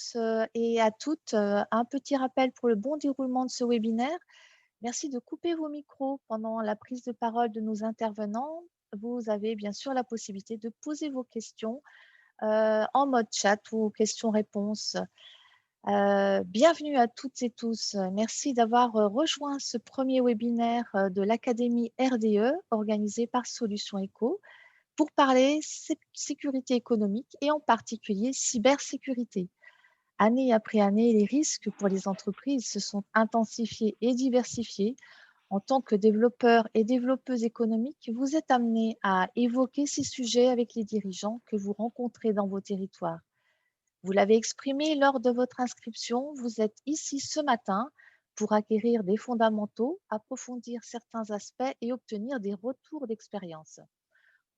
tous et à toutes. Un petit rappel pour le bon déroulement de ce webinaire. Merci de couper vos micros pendant la prise de parole de nos intervenants. Vous avez bien sûr la possibilité de poser vos questions en mode chat ou questions-réponses. Bienvenue à toutes et tous. Merci d'avoir rejoint ce premier webinaire de l'Académie RDE organisé par Solutions Eco pour parler sécurité économique et en particulier cybersécurité. Année après année, les risques pour les entreprises se sont intensifiés et diversifiés. En tant que développeurs et développeuses économiques, vous êtes amenés à évoquer ces sujets avec les dirigeants que vous rencontrez dans vos territoires. Vous l'avez exprimé lors de votre inscription, vous êtes ici ce matin pour acquérir des fondamentaux, approfondir certains aspects et obtenir des retours d'expérience.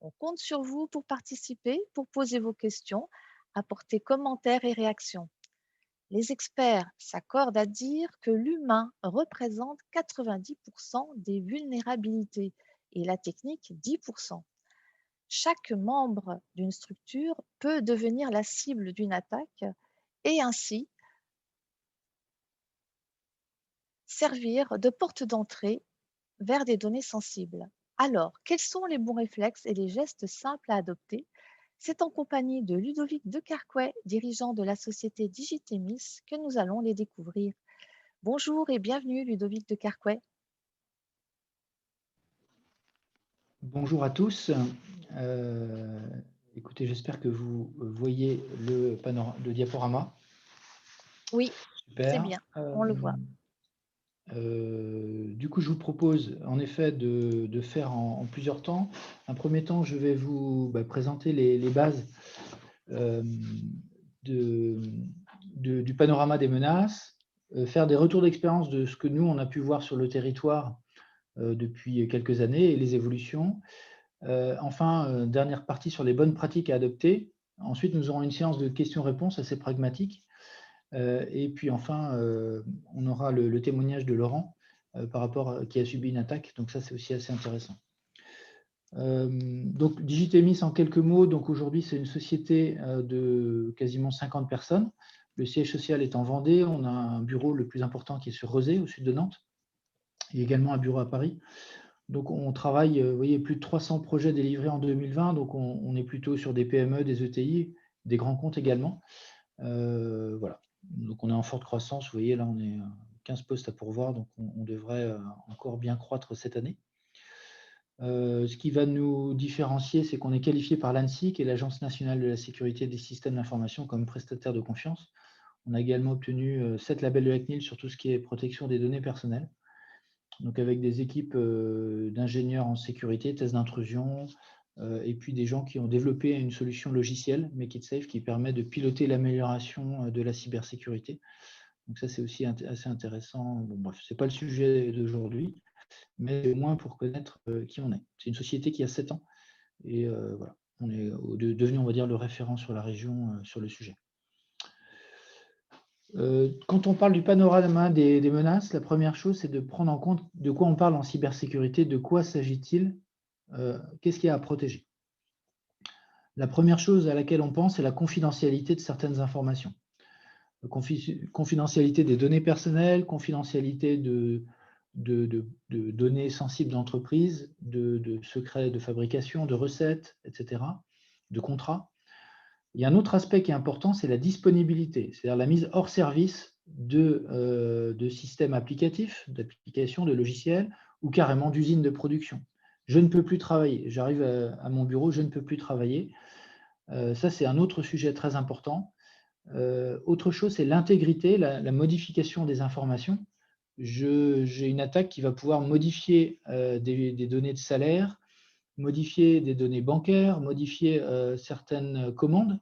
On compte sur vous pour participer, pour poser vos questions, apporter commentaires et réactions. Les experts s'accordent à dire que l'humain représente 90% des vulnérabilités et la technique 10%. Chaque membre d'une structure peut devenir la cible d'une attaque et ainsi servir de porte d'entrée vers des données sensibles. Alors, quels sont les bons réflexes et les gestes simples à adopter? C'est en compagnie de Ludovic de Carquet, dirigeant de la société Digitemis, que nous allons les découvrir. Bonjour et bienvenue Ludovic de Carquet. Bonjour à tous. Écoutez, j'espère que vous voyez le diaporama. Oui, c'est Super. bien, on le voit. Du coup, je vous propose en effet de faire en plusieurs temps. Un premier temps, je vais vous présenter les bases du panorama des menaces, faire des retours d'expérience de ce que nous, on a pu voir sur le territoire depuis quelques années et les évolutions. Enfin, dernière partie sur les bonnes pratiques à adopter. Ensuite, nous aurons une séance de questions-réponses assez pragmatique. Et puis enfin, on aura le témoignage de Laurent par rapport qui a subi une attaque. Donc ça, c'est aussi assez intéressant. Donc Digitemis en quelques mots. Donc aujourd'hui, c'est une société de quasiment 50 personnes. Le siège social est en Vendée. On a un bureau le plus important qui est sur Rezé, au sud de Nantes, et également un bureau à Paris. Donc, on travaille, vous voyez, plus de 300 projets délivrés en 2020. Donc, on est plutôt sur des PME, des ETI, des grands comptes également. Voilà. Donc, on est en forte croissance. Vous voyez, là, on est 15 postes à pourvoir. Donc, on devrait encore bien croître cette année. Ce qui va nous différencier, c'est qu'on est qualifié par l'ANSSI, qui est l'Agence nationale de la sécurité des systèmes d'information, comme prestataire de confiance. On a également obtenu 7 labels de la CNIL sur tout ce qui est protection des données personnelles. Donc avec des équipes d'ingénieurs en sécurité, tests d'intrusion, et puis des gens qui ont développé une solution logicielle, Make It Safe, qui permet de piloter l'amélioration de la cybersécurité. Donc ça, c'est aussi assez intéressant. Bon, bref, ce n'est pas le sujet d'aujourd'hui, mais au moins pour connaître qui on est. C'est une société qui a 7 ans, et voilà, on est devenu, on va dire, le référent sur la région sur le sujet. Quand on parle du panorama des menaces, la première chose, c'est de prendre en compte de quoi on parle en cybersécurité, de quoi s'agit-il, qu'est-ce qu'il y a à protéger. La première chose à laquelle on pense, c'est la confidentialité de certaines informations. Confidentialité des données personnelles, confidentialité de données sensibles d'entreprise, de secrets de fabrication, de recettes, etc., de contrats. Il y a un autre aspect qui est important, c'est la disponibilité, c'est-à-dire la mise hors service de systèmes applicatifs, d'applications, de logiciels, ou carrément d'usines de production. Je ne peux plus travailler. J'arrive à mon bureau, je ne peux plus travailler. Ça, c'est un autre sujet très important. Autre chose, c'est l'intégrité, la modification des informations. J'ai une attaque qui va pouvoir modifier des données de salaire, modifier des données bancaires, modifier certaines commandes.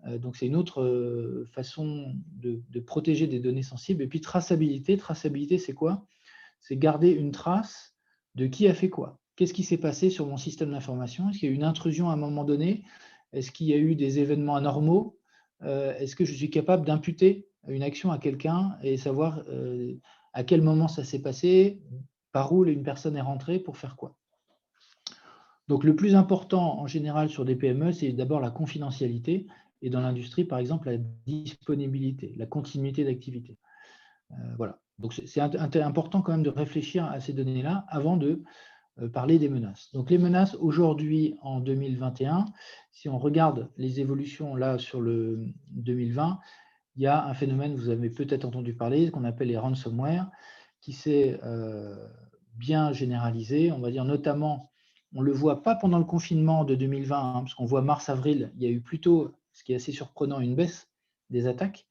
Donc, c'est une autre façon de protéger des données sensibles. Et puis, traçabilité. Traçabilité, c'est quoi? C'est garder une trace de qui a fait quoi. Qu'est-ce qui s'est passé sur mon système d'information? Est-ce qu'il y a eu une intrusion à un moment donné? Est-ce qu'il y a eu des événements anormaux? Est-ce que je suis capable d'imputer une action à quelqu'un et savoir à quel moment ça s'est passé, par où une personne est rentrée, pour faire quoi? Donc, le plus important en général sur des PME, c'est d'abord la confidentialité et dans l'industrie, par exemple, la disponibilité, la continuité d'activité. Voilà. Donc, c'est important quand même de réfléchir à ces données-là avant de parler des menaces. Donc, les menaces aujourd'hui, en 2021, si on regarde les évolutions là sur le 2020, il y a un phénomène, vous avez peut-être entendu parler, qu'on appelle les ransomware, qui s'est bien généralisé. On va dire notamment, on ne le voit pas pendant le confinement de 2020, hein, parce qu'on voit mars-avril, il y a eu plutôt, ce qui est assez surprenant, une baisse des attaques,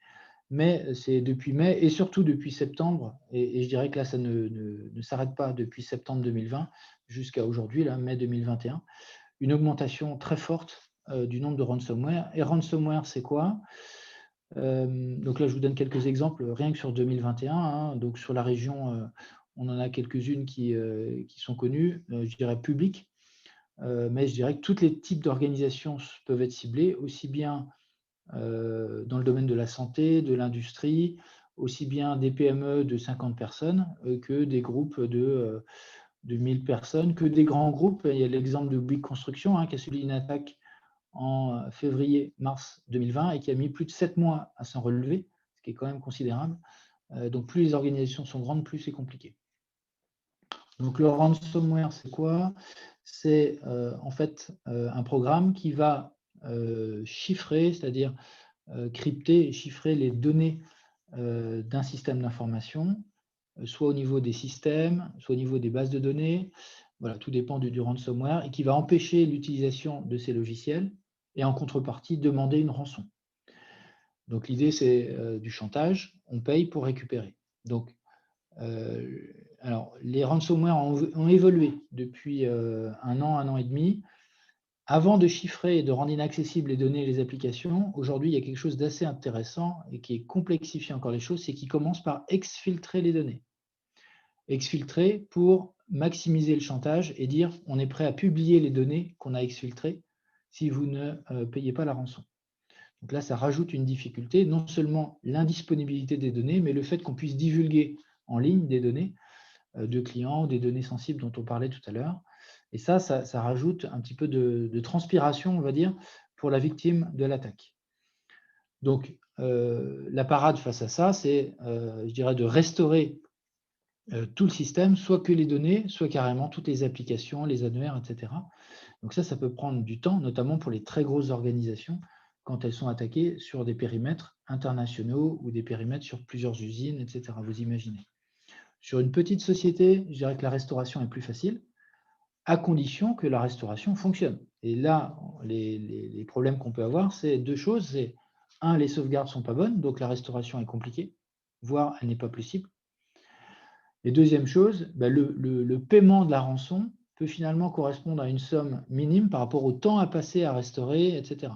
mais c'est depuis mai et surtout depuis septembre, et je dirais que là, ça ne s'arrête pas depuis septembre 2020 jusqu'à aujourd'hui, là, mai 2021, une augmentation très forte du nombre de ransomware. Et ransomware, c'est quoi? Donc là, je vous donne quelques exemples, rien que sur 2021. Hein, donc sur la région, on en a quelques-unes qui sont connues, je dirais publiques, mais je dirais que tous les types d'organisations peuvent être ciblés, aussi bien dans le domaine de la santé, de l'industrie, aussi bien des PME de 50 personnes que des groupes de 1000 personnes, que des grands groupes. Il y a l'exemple de Bouygues Construction qui a subi une attaque en février-mars 2020 et qui a mis plus de 7 mois à s'en relever, ce qui est quand même considérable. Donc plus les organisations sont grandes, plus c'est compliqué. Donc le ransomware, c'est quoi? C'est en fait un programme qui va chiffrer, c'est-à-dire crypter et chiffrer les données d'un système d'information, soit au niveau des systèmes, soit au niveau des bases de données. Voilà, tout dépend du ransomware, et qui va empêcher l'utilisation de ces logiciels et en contrepartie demander une rançon. Donc l'idée, c'est du chantage, on paye pour récupérer. Donc, alors, les ransomware ont évolué depuis un an et demi. Avant de chiffrer et de rendre inaccessibles les données et les applications, aujourd'hui, il y a quelque chose d'assez intéressant et qui complexifie encore les choses, c'est qu'ils commencent par exfiltrer les données. Exfiltrer pour maximiser le chantage et dire on est prêt à publier les données qu'on a exfiltrées si vous ne payez pas la rançon. Donc là, ça rajoute une difficulté, non seulement l'indisponibilité des données, mais le fait qu'on puisse divulguer en ligne des données de clients, des données sensibles dont on parlait tout à l'heure. Et ça rajoute un petit peu de transpiration, on va dire, pour la victime de l'attaque. Donc, la parade face à ça, c'est, je dirais, de restaurer tout le système, soit que les données, soit carrément toutes les applications, les annuaires, etc. Donc ça peut prendre du temps, notamment pour les très grosses organisations, quand elles sont attaquées sur des périmètres internationaux ou des périmètres sur plusieurs usines, etc. Vous imaginez. Sur une petite société, je dirais que la restauration est plus facile, à condition que la restauration fonctionne. Et là, les problèmes qu'on peut avoir, c'est deux choses. C'est, un, les sauvegardes ne sont pas bonnes, donc la restauration est compliquée, voire elle n'est pas possible. Et deuxième chose, le paiement de la rançon peut finalement correspondre à une somme minime par rapport au temps à passer à restaurer, etc.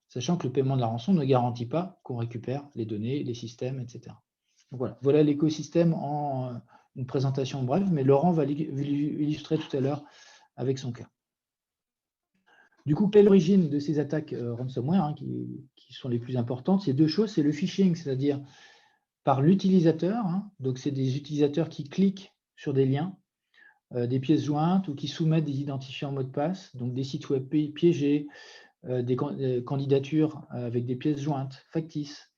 Sachant que le paiement de la rançon ne garantit pas qu'on récupère les données, les systèmes, etc. Donc voilà l'écosystème en une présentation brève, mais Laurent va l'illustrer tout à l'heure avec son cas. Du coup, quelle est l'origine de ces attaques ransomware qui sont les plus importantes? C'est deux choses, c'est le phishing, c'est-à-dire par l'utilisateur, donc c'est des utilisateurs qui cliquent sur des liens, des pièces jointes ou qui soumettent des identifiants mots de passe, donc des sites web piégés, des candidatures avec des pièces jointes factices.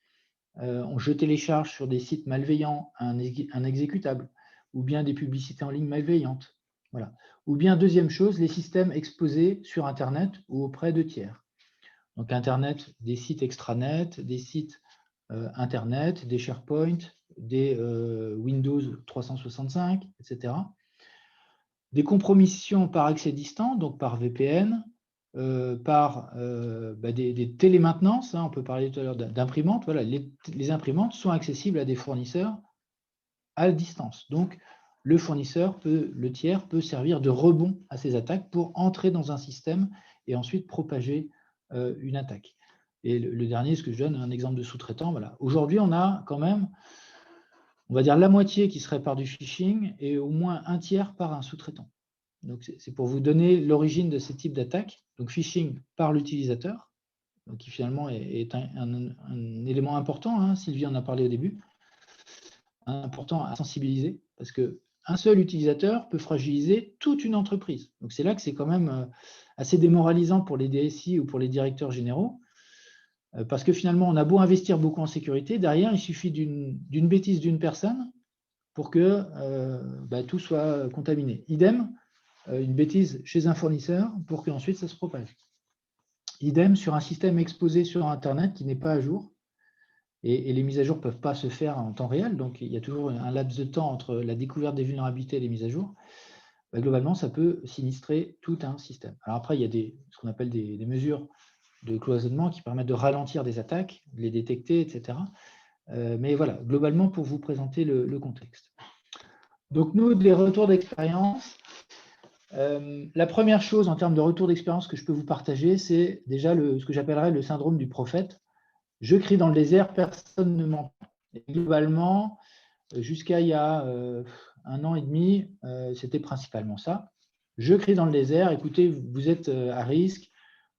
Je télécharge sur des sites malveillants un exécutable, ou bien des publicités en ligne malveillantes. Voilà. Ou bien, deuxième chose, les systèmes exposés sur Internet ou auprès de tiers. Donc Internet, des sites extranet, des sites Internet, des SharePoint, des Windows 365, etc. Des compromissions par accès distant, donc par VPN, par des télémaintenances, on peut parler tout à l'heure d'imprimantes. Voilà, les imprimantes sont accessibles à des fournisseurs à distance. Donc, le tiers peut servir de rebond à ces attaques pour entrer dans un système et ensuite propager une attaque. Et le dernier, ce que je donne, un exemple de sous-traitant. Voilà. Aujourd'hui, on a quand même, on va dire, la moitié qui serait par du phishing et au moins un tiers par un sous-traitant. Donc, c'est pour vous donner l'origine de ces types d'attaques. Donc, phishing par l'utilisateur, qui finalement est un élément important. Sylvie en a parlé au début. Important à sensibiliser, parce qu'un seul utilisateur peut fragiliser toute une entreprise. Donc, c'est là que c'est quand même assez démoralisant pour les DSI ou pour les directeurs généraux Parce que finalement, on a beau investir beaucoup en sécurité, derrière, il suffit d'une bêtise d'une personne pour que tout soit contaminé. Idem, une bêtise chez un fournisseur pour qu'ensuite ça se propage. Idem sur un système exposé sur Internet qui n'est pas à jour. Et les mises à jour ne peuvent pas se faire en temps réel, donc il y a toujours un laps de temps entre la découverte des vulnérabilités et les mises à jour. Globalement, ça peut sinistrer tout un système. Alors après, il y a ce qu'on appelle des mesures de cloisonnement qui permettent de ralentir des attaques, de les détecter, etc. Mais voilà, globalement, pour vous présenter le contexte. Donc nous, des retours d'expérience, la première chose en termes de retour d'expérience que je peux vous partager, c'est déjà ce que j'appellerais le syndrome du prophète. Je crie dans le désert, personne ne m'entend. Globalement, jusqu'à il y a 1 an et demi, c'était principalement ça. Je crie dans le désert, écoutez, vous êtes à risque,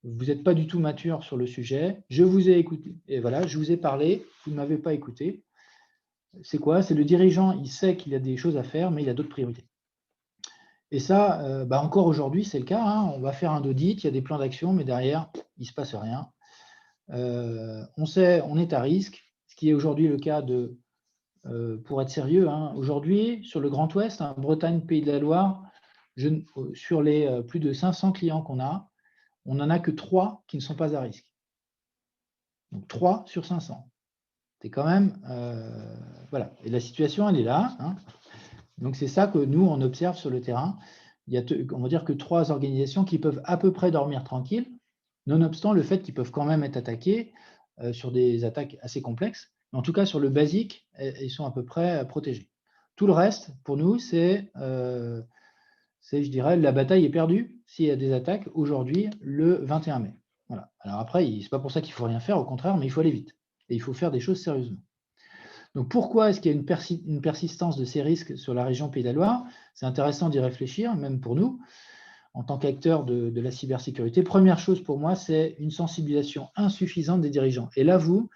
vous n'êtes pas du tout mature sur le sujet, je vous ai écouté, et voilà, je vous ai parlé, vous ne m'avez pas écouté. C'est quoi? C'est le dirigeant, il sait qu'il y a des choses à faire, mais il a d'autres priorités. Et ça, encore aujourd'hui, c'est le cas. Hein. On va faire un audit, il y a des plans d'action, mais derrière, il ne se passe rien. On sait, on est à risque, ce qui est aujourd'hui le cas pour être sérieux. Hein. Aujourd'hui, sur le Grand Ouest, hein, Bretagne, Pays de la Loire, sur les plus de 500 clients qu'on a, on n'en a que 3 qui ne sont pas à risque. Donc 3 sur 500. C'est quand même... voilà. Et la situation, elle est là. Hein. Donc c'est ça que nous, on observe sur le terrain. Il y a, on va dire que 3 organisations qui peuvent à peu près dormir tranquilles, nonobstant le fait qu'ils peuvent quand même être attaqués sur des attaques assez complexes. Mais en tout cas, sur le basique, ils sont à peu près protégés. Tout le reste, pour nous, c'est, je dirais, la bataille est perdue s'il y a des attaques aujourd'hui, le 21 mai. Voilà. Alors après, ce n'est pas pour ça qu'il ne faut rien faire, au contraire, mais il faut aller vite. Et il faut faire des choses sérieusement. Donc pourquoi est-ce qu'il y a une persistance de ces risques sur la région Pays de la Loire? C'est intéressant d'y réfléchir, même pour nous, en tant qu'acteurs de la cybersécurité. Première chose pour moi, c'est une sensibilisation insuffisante des dirigeants. Et là, vous,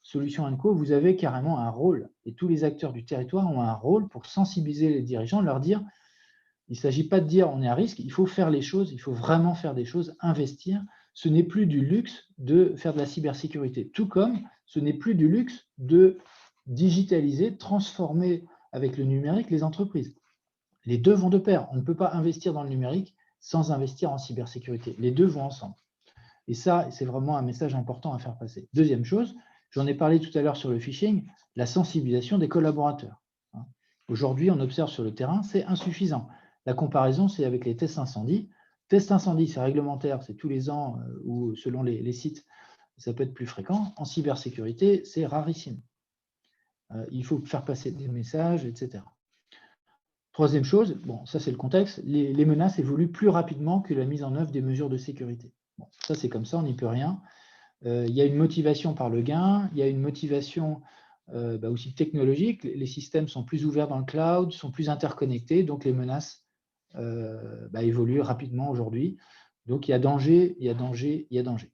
Solutions & Co, vous avez carrément un rôle, et tous les acteurs du territoire ont un rôle pour sensibiliser les dirigeants, leur dire, il ne s'agit pas de dire on est à risque, il faut faire les choses, il faut vraiment faire des choses, investir. Ce n'est plus du luxe de faire de la cybersécurité, tout comme ce n'est plus du luxe de digitaliser, transformer avec le numérique les entreprises. Les deux vont de pair. On ne peut pas investir dans le numérique sans investir en cybersécurité. Les deux vont ensemble. Et ça, c'est vraiment un message important à faire passer. Deuxième chose, j'en ai parlé tout à l'heure sur le phishing, la sensibilisation des collaborateurs. Aujourd'hui, on observe sur le terrain, c'est insuffisant. La comparaison, c'est avec les tests incendie. Tests incendie, c'est réglementaire, c'est tous les ans ou selon les sites, ça peut être plus fréquent. En cybersécurité, c'est rarissime. Il faut faire passer des messages, etc. Troisième chose, bon, ça c'est le contexte, les menaces évoluent plus rapidement que la mise en œuvre des mesures de sécurité. Bon, ça c'est comme ça, on n'y peut rien. Il y a une motivation par le gain, il y a une motivation aussi technologique. Les systèmes sont plus ouverts dans le cloud, sont plus interconnectés, donc les menaces évoluent rapidement aujourd'hui. Donc il y a danger, il y a danger, il y a danger.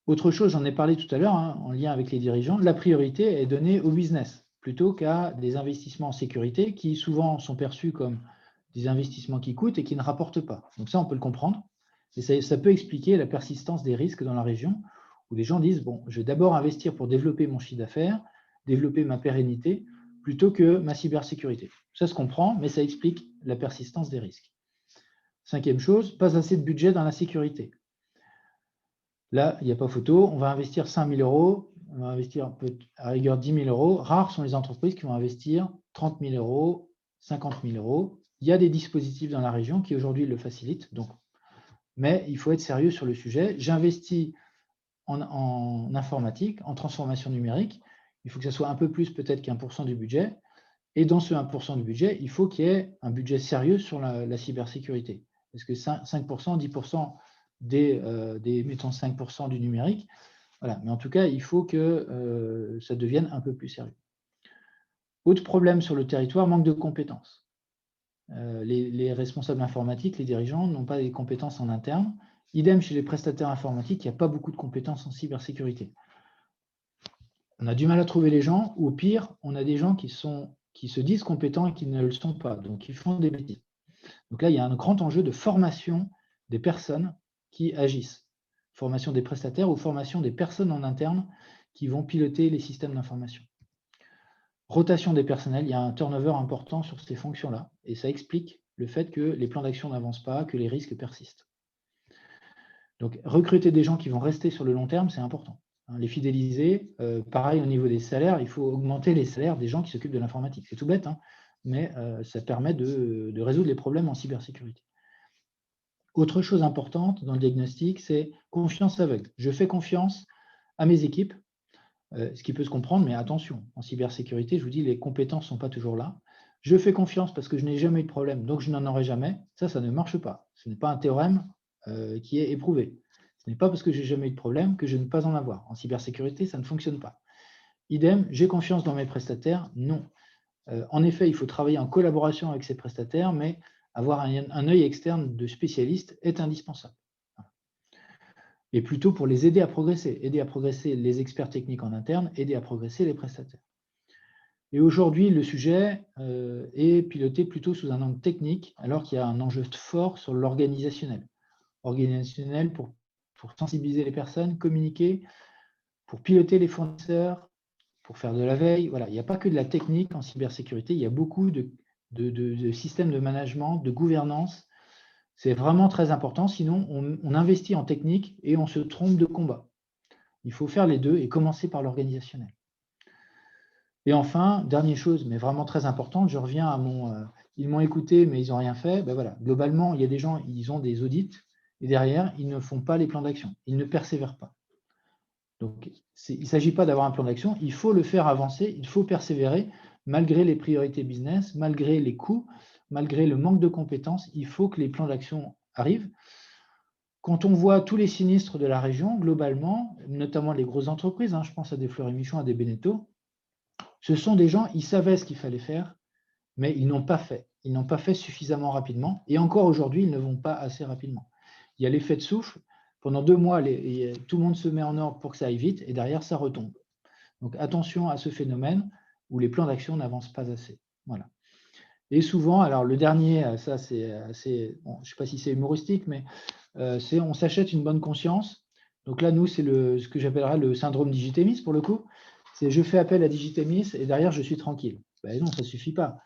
Autre chose, j'en ai parlé tout à l'heure, hein, en lien avec les dirigeants, la priorité est donnée au business plutôt qu'à des investissements en sécurité qui souvent sont perçus comme des investissements qui coûtent et qui ne rapportent pas. Donc ça, on peut le comprendre. Et ça peut expliquer la persistance des risques dans la région où les gens disent, bon, je vais d'abord investir pour développer mon chiffre d'affaires, développer ma pérennité, plutôt que ma cybersécurité. Ça se comprend, mais ça explique la persistance des risques. Cinquième chose, pas assez de budget dans la sécurité. Là, il n'y a pas photo, on va investir 5 000 euros, on va investir à rigueur 10 000 euros. Rares sont les entreprises qui vont investir 30 000 euros, 50 000 euros. Il y a des dispositifs dans la région qui aujourd'hui le facilitent, donc, mais il faut être sérieux sur le sujet. J'investis en informatique, en transformation numérique. Il faut que ça soit un peu plus peut-être qu'1% du budget. Et dans ce 1% du budget, il faut qu'il y ait un budget sérieux sur la cybersécurité. Parce que 5%, 10% mettons 5% du numérique. Voilà. Mais en tout cas, il faut que ça devienne un peu plus sérieux. Autre problème sur le territoire, manque de compétences. Les responsables informatiques, les dirigeants n'ont pas les compétences en interne. Idem chez les prestataires informatiques, il n'y a pas beaucoup de compétences en cybersécurité. On a du mal à trouver les gens, ou pire, on a des gens qui se disent compétents et qui ne le sont pas, donc ils font des bêtises. Donc là, il y a un grand enjeu de formation des personnes qui agissent. formation des prestataires ou formation des personnes en interne qui vont piloter les systèmes d'information. Rotation des personnels, il y a un turnover important sur ces fonctions-là, et ça explique le fait que les plans d'action n'avancent pas, que les risques persistent. Donc, recruter des gens qui vont rester sur le long terme, c'est important. Les fidéliser, pareil au niveau des salaires, il faut augmenter les salaires des gens qui s'occupent de l'informatique. C'est tout bête, hein, mais ça permet de résoudre les problèmes en cybersécurité. Autre chose importante dans le diagnostic, c'est confiance aveugle. Je fais confiance à mes équipes, ce qui peut se comprendre, mais attention, en cybersécurité, je vous dis, les compétences ne sont pas toujours là. Je fais confiance parce que je n'ai jamais eu de problème, donc je n'en aurai jamais. Ça ne marche pas. Ce n'est pas un théorème qui est éprouvé. Ce n'est pas parce que j'ai jamais eu de problème que je ne vais pas en avoir. En cybersécurité, ça ne fonctionne pas. Idem, j'ai confiance dans mes prestataires? Non. En effet, il faut travailler en collaboration avec ces prestataires, mais avoir un œil externe de spécialiste est indispensable. Et plutôt pour les aider à progresser les experts techniques en interne, aider à progresser les prestataires. Et aujourd'hui, le sujet est piloté plutôt sous un angle technique, alors qu'il y a un enjeu fort sur l'organisationnel. Organisationnel pour sensibiliser les personnes, communiquer, pour piloter les fournisseurs, pour faire de la veille. Voilà, il n'y a pas que de la technique en cybersécurité, il y a beaucoup de systèmes de management, de gouvernance. C'est vraiment très important, sinon on investit en technique et on se trompe de combat. Il faut faire les deux et commencer par l'organisationnel. Et enfin, dernière chose, mais vraiment très importante, je reviens à ils m'ont écouté, mais ils n'ont rien fait. Ben voilà, globalement, il y a des gens, ils ont des audits, et derrière, ils ne font pas les plans d'action. Ils ne persévèrent pas. Donc, il ne s'agit pas d'avoir un plan d'action, il faut le faire avancer, il faut persévérer, malgré les priorités business, malgré les coûts, malgré le manque de compétences, il faut que les plans d'action arrivent. Quand on voit tous les sinistres de la région, globalement, notamment les grosses entreprises, je pense à des Fleury-Michon, à des Beneteau, ce sont des gens, ils savaient ce qu'il fallait faire, mais ils n'ont pas fait. Ils n'ont pas fait suffisamment rapidement, et encore aujourd'hui, ils ne vont pas assez rapidement. Il y a l'effet de souffle, pendant 2 mois, tout le monde se met en ordre pour que ça aille vite, et derrière, ça retombe. Donc attention à ce phénomène où les plans d'action n'avancent pas assez. Voilà. Et souvent, alors le dernier, ça c'est assez, bon, je ne sais pas si c'est humoristique, mais c'est on s'achète une bonne conscience. Donc là, nous, c'est ce que j'appellerais le syndrome Digitemis pour le coup. C'est je fais appel à Digitemis et derrière, je suis tranquille. Ben non, ça ne suffit pas.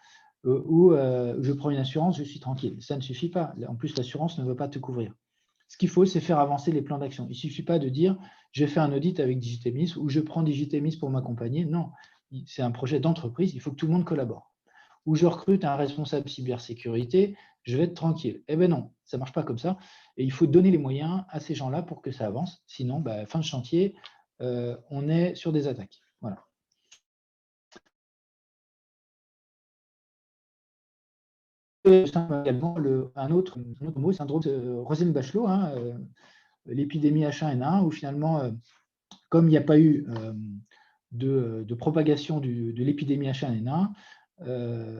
Ou je prends une assurance, je suis tranquille. Ça ne suffit pas. En plus, l'assurance ne veut pas te couvrir. Ce qu'il faut, c'est faire avancer les plans d'action. Il ne suffit pas de dire j'ai fait un audit avec Digitemis ou je prends Digitemis pour m'accompagner. Non, c'est un projet d'entreprise. Il faut que tout le monde collabore. Ou je recrute un responsable cybersécurité, je vais être tranquille. Eh bien non, ça ne marche pas comme ça. Et il faut donner les moyens à ces gens-là pour que ça avance. Sinon, fin de chantier, on est sur des attaques. Voilà. Également, un autre mot, syndrome de Rosine-Bachelot, l'épidémie H1N1, où finalement, comme il n'y a pas eu de propagation de l'épidémie H1N1,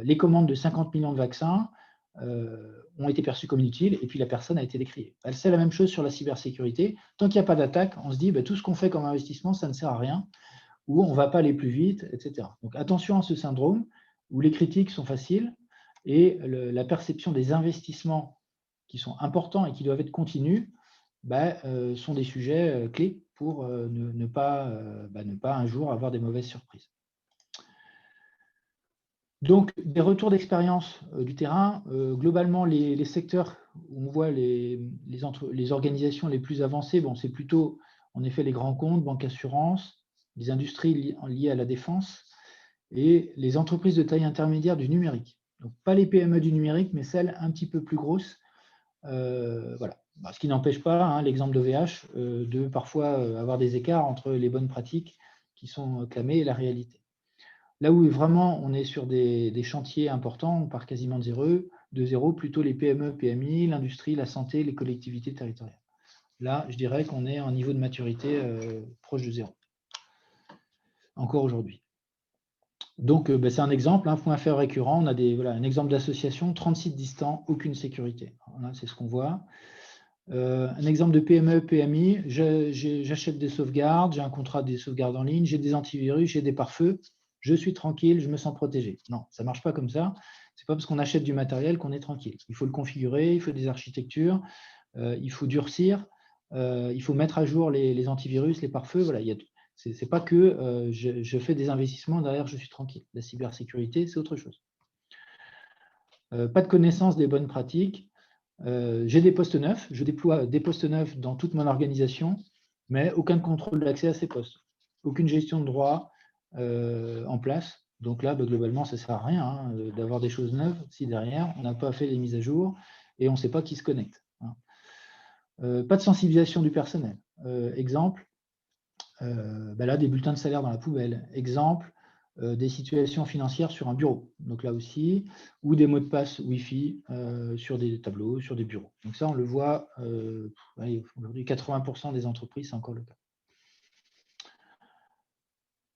les commandes de 50 millions de vaccins ont été perçues comme inutiles et puis la personne a été décriée. C'est la même chose sur la cybersécurité. Tant qu'il n'y a pas d'attaque, on se dit tout ce qu'on fait comme investissement, ça ne sert à rien, ou on ne va pas aller plus vite, etc. Donc attention à ce syndrome où les critiques sont faciles et la perception des investissements qui sont importants et qui doivent être continus sont des sujets clés pour ne pas un jour avoir des mauvaises surprises. Donc, des retours d'expérience du terrain, globalement, les secteurs où on voit les organisations les plus avancées, c'est plutôt, en effet, les grands comptes, banque assurance, les industries liées à la défense et les entreprises de taille intermédiaire du numérique. Donc, pas les PME du numérique, mais celles un petit peu plus grosses. Voilà. Ce qui n'empêche pas l'exemple d'OVH de parfois avoir des écarts entre les bonnes pratiques qui sont clamées et la réalité. Là où vraiment on est sur des chantiers importants, on part quasiment de zéro, plutôt les PME, PMI, l'industrie, la santé, les collectivités territoriales. Là, je dirais qu'on est à un niveau de maturité proche de zéro, encore aujourd'hui. Donc, c'est un exemple, un point faible récurrent. On a un exemple d'association, 30 sites distants, aucune sécurité. Voilà, c'est ce qu'on voit. Un exemple de PME, PMI, j'achète des sauvegardes, j'ai un contrat des sauvegardes en ligne, j'ai des antivirus, j'ai des pare-feux, je suis tranquille, je me sens protégé. Non, ça ne marche pas comme ça. Ce n'est pas parce qu'on achète du matériel qu'on est tranquille. Il faut le configurer, il faut des architectures, il faut durcir, il faut mettre à jour les antivirus, les pare-feux. Voilà, ce n'est pas que je fais des investissements, derrière je suis tranquille. La cybersécurité, c'est autre chose. Pas de connaissance des bonnes pratiques. J'ai des postes neufs, je déploie des postes neufs dans toute mon organisation, mais aucun contrôle d'accès à ces postes. Aucune gestion de droit en place. Donc là, globalement, ça ne sert à rien hein, d'avoir des choses neuves si derrière, on n'a pas fait les mises à jour et on ne sait pas qui se connecte. Hein. Pas de sensibilisation du personnel. Exemple, là, des bulletins de salaire dans la poubelle. Exemple, des situations financières sur un bureau. Donc là aussi, ou des mots de passe Wi-Fi sur des tableaux, sur des bureaux. Donc ça, on le voit, aujourd'hui, 80% des entreprises, c'est encore le cas.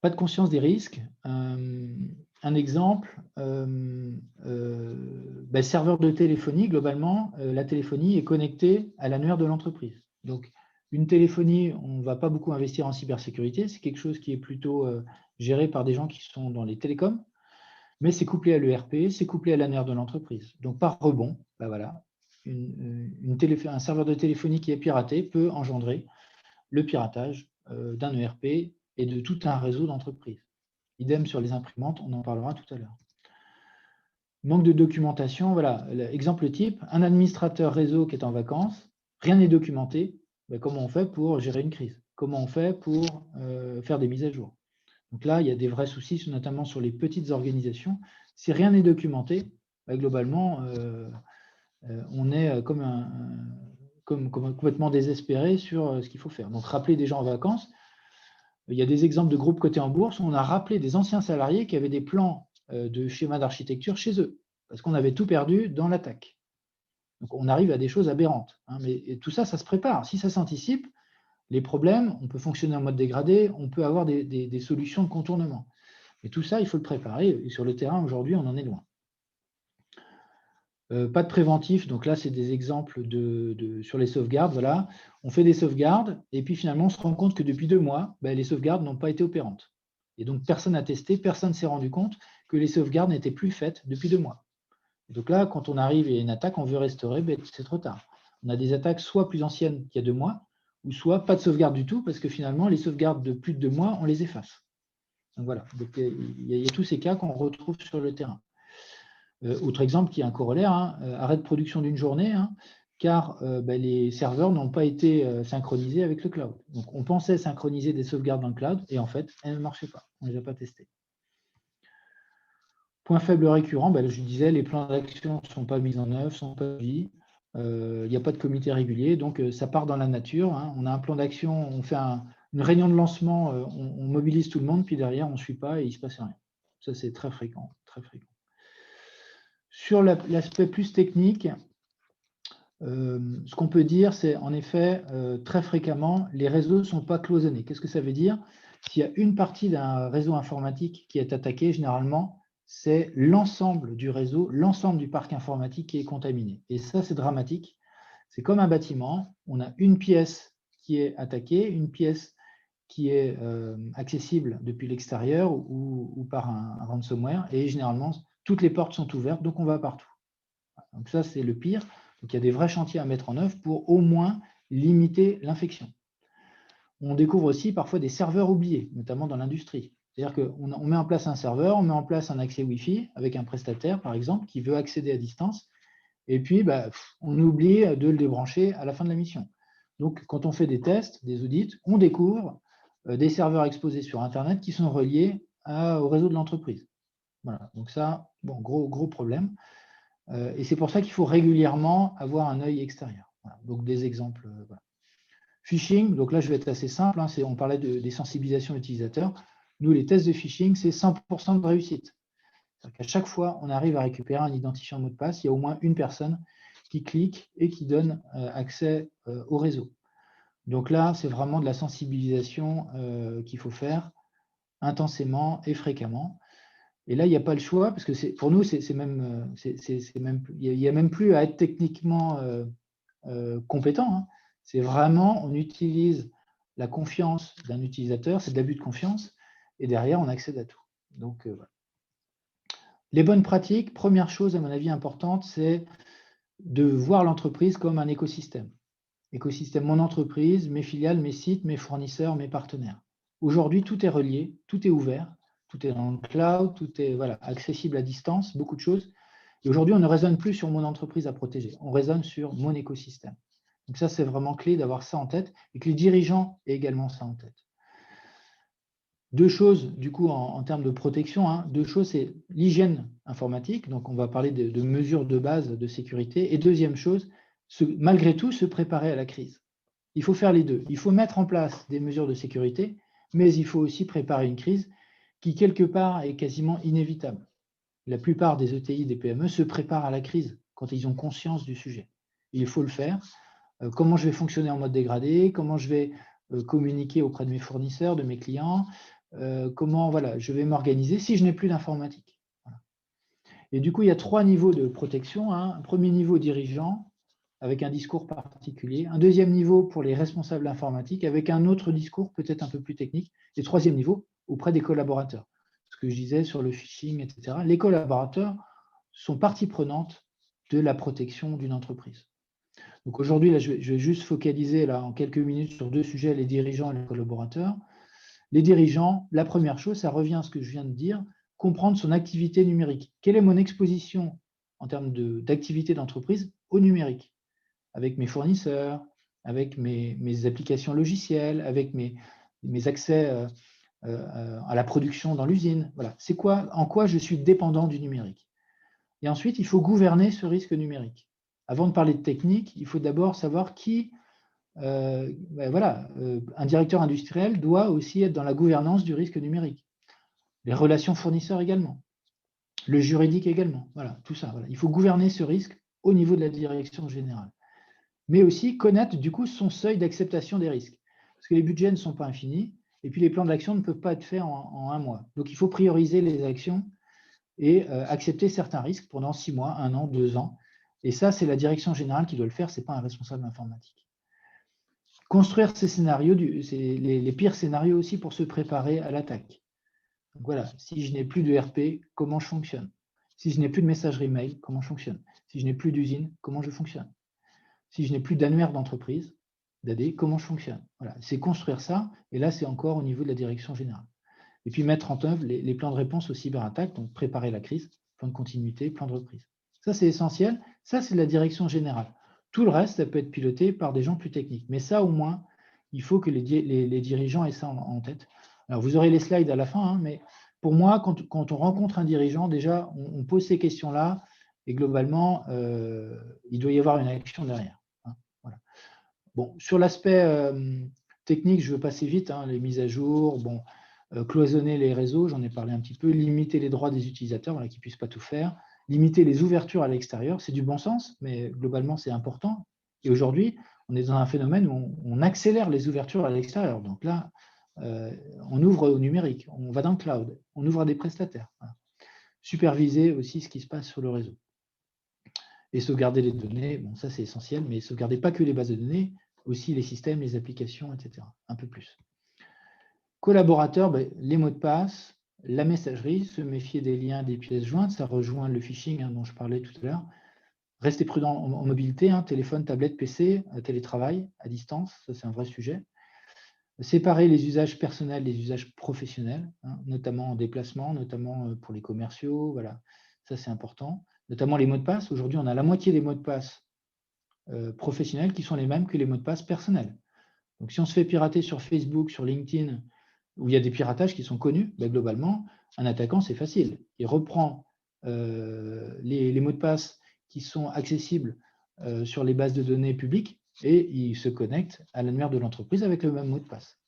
Pas de conscience des risques. Un exemple, serveur de téléphonie, globalement, la téléphonie est connectée à l'annuaire de l'entreprise. Donc, une téléphonie, on ne va pas beaucoup investir en cybersécurité, c'est quelque chose qui est plutôt géré par des gens qui sont dans les télécoms, mais c'est couplé à l'ERP, c'est couplé à l'annuaire de l'entreprise. Donc, par rebond, voilà, un serveur de téléphonie qui est piraté peut engendrer le piratage d'un ERP et de tout un réseau d'entreprises. Idem sur les imprimantes, on en parlera tout à l'heure. Manque de documentation, voilà, exemple type, un administrateur réseau qui est en vacances, rien n'est documenté, comment on fait pour gérer une crise? Comment on fait pour faire des mises à jour? Donc là, il y a des vrais soucis, notamment sur les petites organisations. Si rien n'est documenté, globalement, on est comme complètement désespéré sur ce qu'il faut faire. Donc rappeler des gens en vacances, il y a des exemples de groupes cotés en bourse où on a rappelé des anciens salariés qui avaient des plans de schéma d'architecture chez eux, parce qu'on avait tout perdu dans l'attaque. Donc on arrive à des choses aberrantes. Hein, mais tout ça, ça se prépare. Si ça s'anticipe, les problèmes, on peut fonctionner en mode dégradé, on peut avoir des solutions de contournement. Et tout ça, il faut le préparer. Et sur le terrain, aujourd'hui, on en est loin. Pas de préventif, donc là, c'est des exemples sur les sauvegardes. Voilà. On fait des sauvegardes, et puis finalement, on se rend compte que depuis 2 mois, les sauvegardes n'ont pas été opérantes. Et donc, personne n'a testé, personne ne s'est rendu compte que les sauvegardes n'étaient plus faites depuis 2 mois. Et donc là, quand on arrive et une attaque, on veut restaurer, c'est trop tard. On a des attaques soit plus anciennes qu'il y a 2 mois, ou soit pas de sauvegarde du tout, parce que finalement, les sauvegardes de plus de 2 mois, on les efface. Donc voilà, donc, il y a tous ces cas qu'on retrouve sur le terrain. Autre exemple qui est un corollaire, arrêt de production d'une journée, car les serveurs n'ont pas été synchronisés avec le cloud. Donc on pensait synchroniser des sauvegardes dans le cloud, et en fait, elles ne marchaient pas. On ne les a pas testées. Point faible récurrent, je disais, les plans d'action ne sont pas mis en œuvre, ne sont pas mis. Il n'y a pas de comité régulier, donc ça part dans la nature. On a un plan d'action, on fait une réunion de lancement, on mobilise tout le monde, puis derrière, on ne suit pas et il ne se passe rien. Ça, c'est très fréquent, très fréquent. Sur l'aspect plus technique, ce qu'on peut dire, c'est en effet, très fréquemment, les réseaux ne sont pas cloisonnés. Qu'est-ce que ça veut dire? S'il y a une partie d'un réseau informatique qui est attaquée, généralement, c'est l'ensemble du réseau, l'ensemble du parc informatique qui est contaminé. Et ça, c'est dramatique. C'est comme un bâtiment, on a une pièce qui est attaquée, une pièce qui est accessible depuis l'extérieur ou par un ransomware, et généralement, toutes les portes sont ouvertes, donc on va partout. Donc ça, c'est le pire. Donc il y a des vrais chantiers à mettre en œuvre pour au moins limiter l'infection. On découvre aussi parfois des serveurs oubliés, notamment dans l'industrie. C'est-à-dire qu'on met en place un serveur, on met en place un accès Wi-Fi avec un prestataire, par exemple, qui veut accéder à distance, et puis on oublie de le débrancher à la fin de la mission. Donc quand on fait des tests, des audits, on découvre des serveurs exposés sur Internet qui sont reliés au réseau de l'entreprise. Voilà, donc ça, bon, gros problème. Et c'est pour ça qu'il faut régulièrement avoir un œil extérieur. Voilà, donc des exemples. Voilà. Phishing, donc là je vais être assez simple, on parlait des sensibilisations utilisateurs. Nous, les tests de phishing, c'est 100% de réussite. À chaque fois, on arrive à récupérer un identifiant mot de passe, il y a au moins une personne qui clique et qui donne accès au réseau. Donc là, c'est vraiment de la sensibilisation qu'il faut faire intensément et fréquemment. Et là, il n'y a pas le choix, parce que pour nous, il n'y a même plus à être techniquement compétent. C'est vraiment, on utilise la confiance d'un utilisateur, c'est de l'abus de confiance, et derrière, on accède à tout. Donc, voilà. Les bonnes pratiques, première chose, à mon avis, importante, c'est de voir l'entreprise comme un écosystème. écosystème mon entreprise, mes filiales, mes sites, mes fournisseurs, mes partenaires. Aujourd'hui, tout est relié, tout est ouvert, tout est dans le cloud, tout est voilà, accessible à distance, beaucoup de choses. Et aujourd'hui, on ne raisonne plus sur mon entreprise à protéger, on raisonne sur mon écosystème. Donc ça, c'est vraiment clé d'avoir ça en tête et que les dirigeants aient également ça en tête. Deux choses, du coup, en termes de protection, hein, deux choses, c'est l'hygiène informatique, donc on va parler de mesures de base de sécurité, et deuxième chose, malgré tout, se préparer à la crise. Il faut faire les deux. Il faut mettre en place des mesures de sécurité, mais il faut aussi préparer une crise qui, quelque part, est quasiment inévitable. La plupart des ETI, des PME se préparent à la crise quand ils ont conscience du sujet. Et il faut le faire. Comment je vais fonctionner en mode dégradé, comment je vais communiquer auprès de mes fournisseurs, de mes clients, comment voilà, je vais m'organiser si je n'ai plus d'informatique. Voilà. Et du coup, il y a 3 niveaux de protection. Hein. Un premier niveau dirigeant, avec un discours particulier. Un deuxième niveau pour les responsables informatiques, avec un autre discours peut-être un peu plus technique. Et troisième niveau, auprès des collaborateurs. Ce que je disais sur le phishing, etc. Les collaborateurs sont partie prenante de la protection d'une entreprise. Donc aujourd'hui, là, je vais juste focaliser là, en quelques minutes sur 2 sujets, les dirigeants et les collaborateurs. Les dirigeants, la première chose, ça revient à ce que je viens de dire, comprendre son activité numérique. Quelle est mon exposition en termes d'activité d'entreprise au numérique, avec mes fournisseurs, avec mes applications logicielles, avec mes accès à la production dans l'usine. Voilà. C'est quoi, en quoi je suis dépendant du numérique. Et ensuite, il faut gouverner ce risque numérique. Avant de parler de technique, il faut d'abord savoir qui un directeur industriel doit aussi être dans la gouvernance du risque numérique. Les relations fournisseurs également, le juridique également. Voilà, tout ça. Voilà. Il faut gouverner ce risque au niveau de la direction générale. Mais aussi connaître du coup son seuil d'acceptation des risques. Parce que les budgets ne sont pas infinis, et puis les plans d'action ne peuvent pas être faits en un mois. Donc il faut prioriser les actions et accepter certains risques pendant 6 mois, 1 an, 2 ans. Et ça, c'est la direction générale qui doit le faire, ce n'est pas un responsable informatique. Construire ces scénarios, les pires scénarios aussi pour se préparer à l'attaque. Donc voilà, si je n'ai plus de RP, comment je fonctionne? Si je n'ai plus de messagerie mail, comment je fonctionne? Si je n'ai plus d'usine, comment je fonctionne? Si je n'ai plus d'annuaire d'entreprise, d'AD, comment je fonctionne? Voilà, c'est construire ça, et là, c'est encore au niveau de la direction générale. Et puis mettre en œuvre les plans de réponse aux cyberattaques, donc préparer la crise, plan de continuité, plan de reprise. Ça, c'est essentiel. Ça, c'est la direction générale. Tout le reste, ça peut être piloté par des gens plus techniques. Mais ça, au moins, il faut que les dirigeants aient ça en tête. Alors, vous aurez les slides à la fin, hein, mais pour moi, quand on rencontre un dirigeant, déjà, on pose ces questions-là, et globalement, il doit y avoir une action derrière. Hein, voilà. Bon, sur l'aspect technique, je veux passer vite, hein, les mises à jour, bon, cloisonner les réseaux, j'en ai parlé un petit peu, limiter les droits des utilisateurs, voilà, qu'ils ne puissent pas tout faire, limiter les ouvertures à l'extérieur, c'est du bon sens, mais globalement, c'est important. Et aujourd'hui, on est dans un phénomène où on accélère les ouvertures à l'extérieur. Donc là, on ouvre au numérique, on va dans le cloud, on ouvre à des prestataires. Voilà. Superviser aussi ce qui se passe sur le réseau. Et sauvegarder les données, bon, ça c'est essentiel, mais sauvegarder pas que les bases de données, aussi les systèmes, les applications, etc. Un peu plus. Collaborateurs, ben, les mots de passe, la messagerie, se méfier des liens, des pièces jointes, ça rejoint le phishing hein, dont je parlais tout à l'heure. Rester prudent en mobilité, hein, téléphone, tablette, PC, télétravail à distance, ça c'est un vrai sujet. Séparer les usages personnels des usages professionnels, hein, notamment en déplacement, notamment pour les commerciaux, voilà, ça c'est important. Notamment les mots de passe. Aujourd'hui, on a la moitié des mots de passe professionnels qui sont les mêmes que les mots de passe personnels. Donc si on se fait pirater sur Facebook, sur LinkedIn, où il y a des piratages qui sont connus, ben, globalement, un attaquant, c'est facile. Il reprend les mots de passe qui sont accessibles sur les bases de données publiques et il se connecte à l'annuaire de l'entreprise avec le même mot de passe.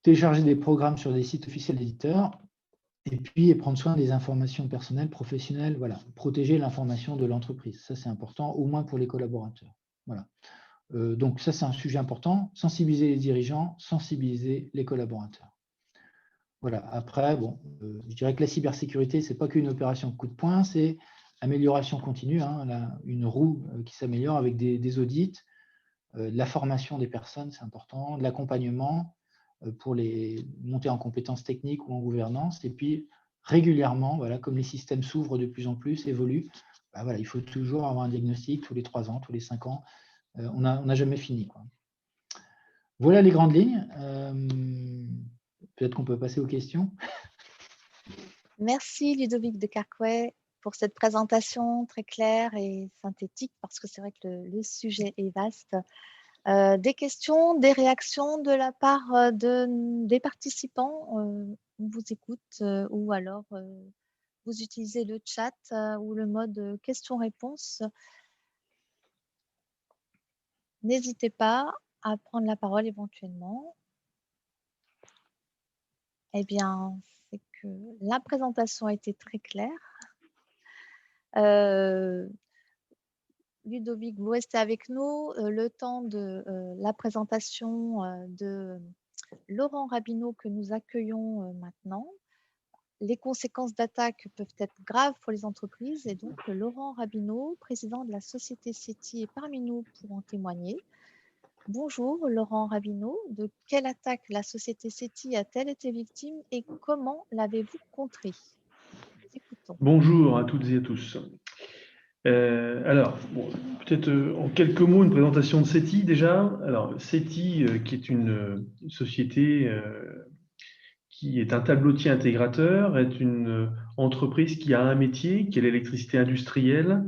Télécharger des programmes sur des sites officiels d'éditeurs et puis prendre soin des informations personnelles, professionnelles, voilà, protéger l'information de l'entreprise. Ça, c'est important, au moins pour les collaborateurs. Voilà. Donc ça, c'est un sujet important. Sensibiliser les dirigeants, sensibiliser les collaborateurs. Voilà. Après, bon, je dirais que la cybersécurité, ce n'est pas qu'une opération coup de poing, c'est amélioration continue, hein, une roue qui s'améliore avec des audits, de la formation des personnes, c'est important, de l'accompagnement pour les monter en compétences techniques ou en gouvernance, et puis régulièrement, voilà, comme les systèmes s'ouvrent de plus en plus, évoluent, bah voilà, il faut toujours avoir un diagnostic tous les 3 ans, tous les 5 ans, on n'a jamais fini, quoi. Voilà les grandes lignes. Peut-être qu'on peut passer aux questions. Merci Ludovic de Carquet pour cette présentation très claire et synthétique, parce que c'est vrai que le sujet est vaste. Des questions, des réactions de la part des participants, on vous écoute, ou alors vous utilisez le chat ou le mode questions-réponses. N'hésitez pas à prendre la parole éventuellement. Eh bien, c'est que la présentation a été très claire. Ludovic, vous restez avec nous le temps de la présentation de Laurent Rabineau que nous accueillons maintenant. Les conséquences d'attaque peuvent être graves pour les entreprises et donc Laurent Rabineau, président de la société CETI, est parmi nous pour en témoigner. Bonjour Laurent Rabineau, de quelle attaque la société CETI a-t-elle été victime et comment l'avez-vous contrée? Nous écoutons. Bonjour à toutes et à tous. Alors, bon, peut-être en quelques mots, une présentation de CETI déjà. Alors, CETI, qui est une société qui est un tableautier intégrateur, est une entreprise qui a un métier, qui est l'électricité industrielle,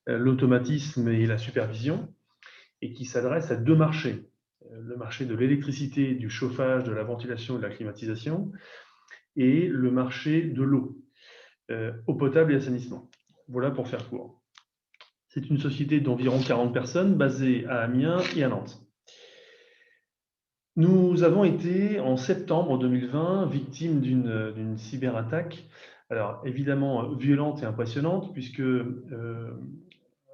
l'automatisme et la supervision, et qui s'adresse à deux marchés. Le marché de l'électricité, du chauffage, de la ventilation et de la climatisation, et le marché de l'eau, eau potable et assainissement. Voilà pour faire court. C'est une société d'environ 40 personnes basée à Amiens et à Nantes. Nous avons été, en septembre 2020, victimes d'une cyberattaque, alors évidemment violente et impressionnante, puisque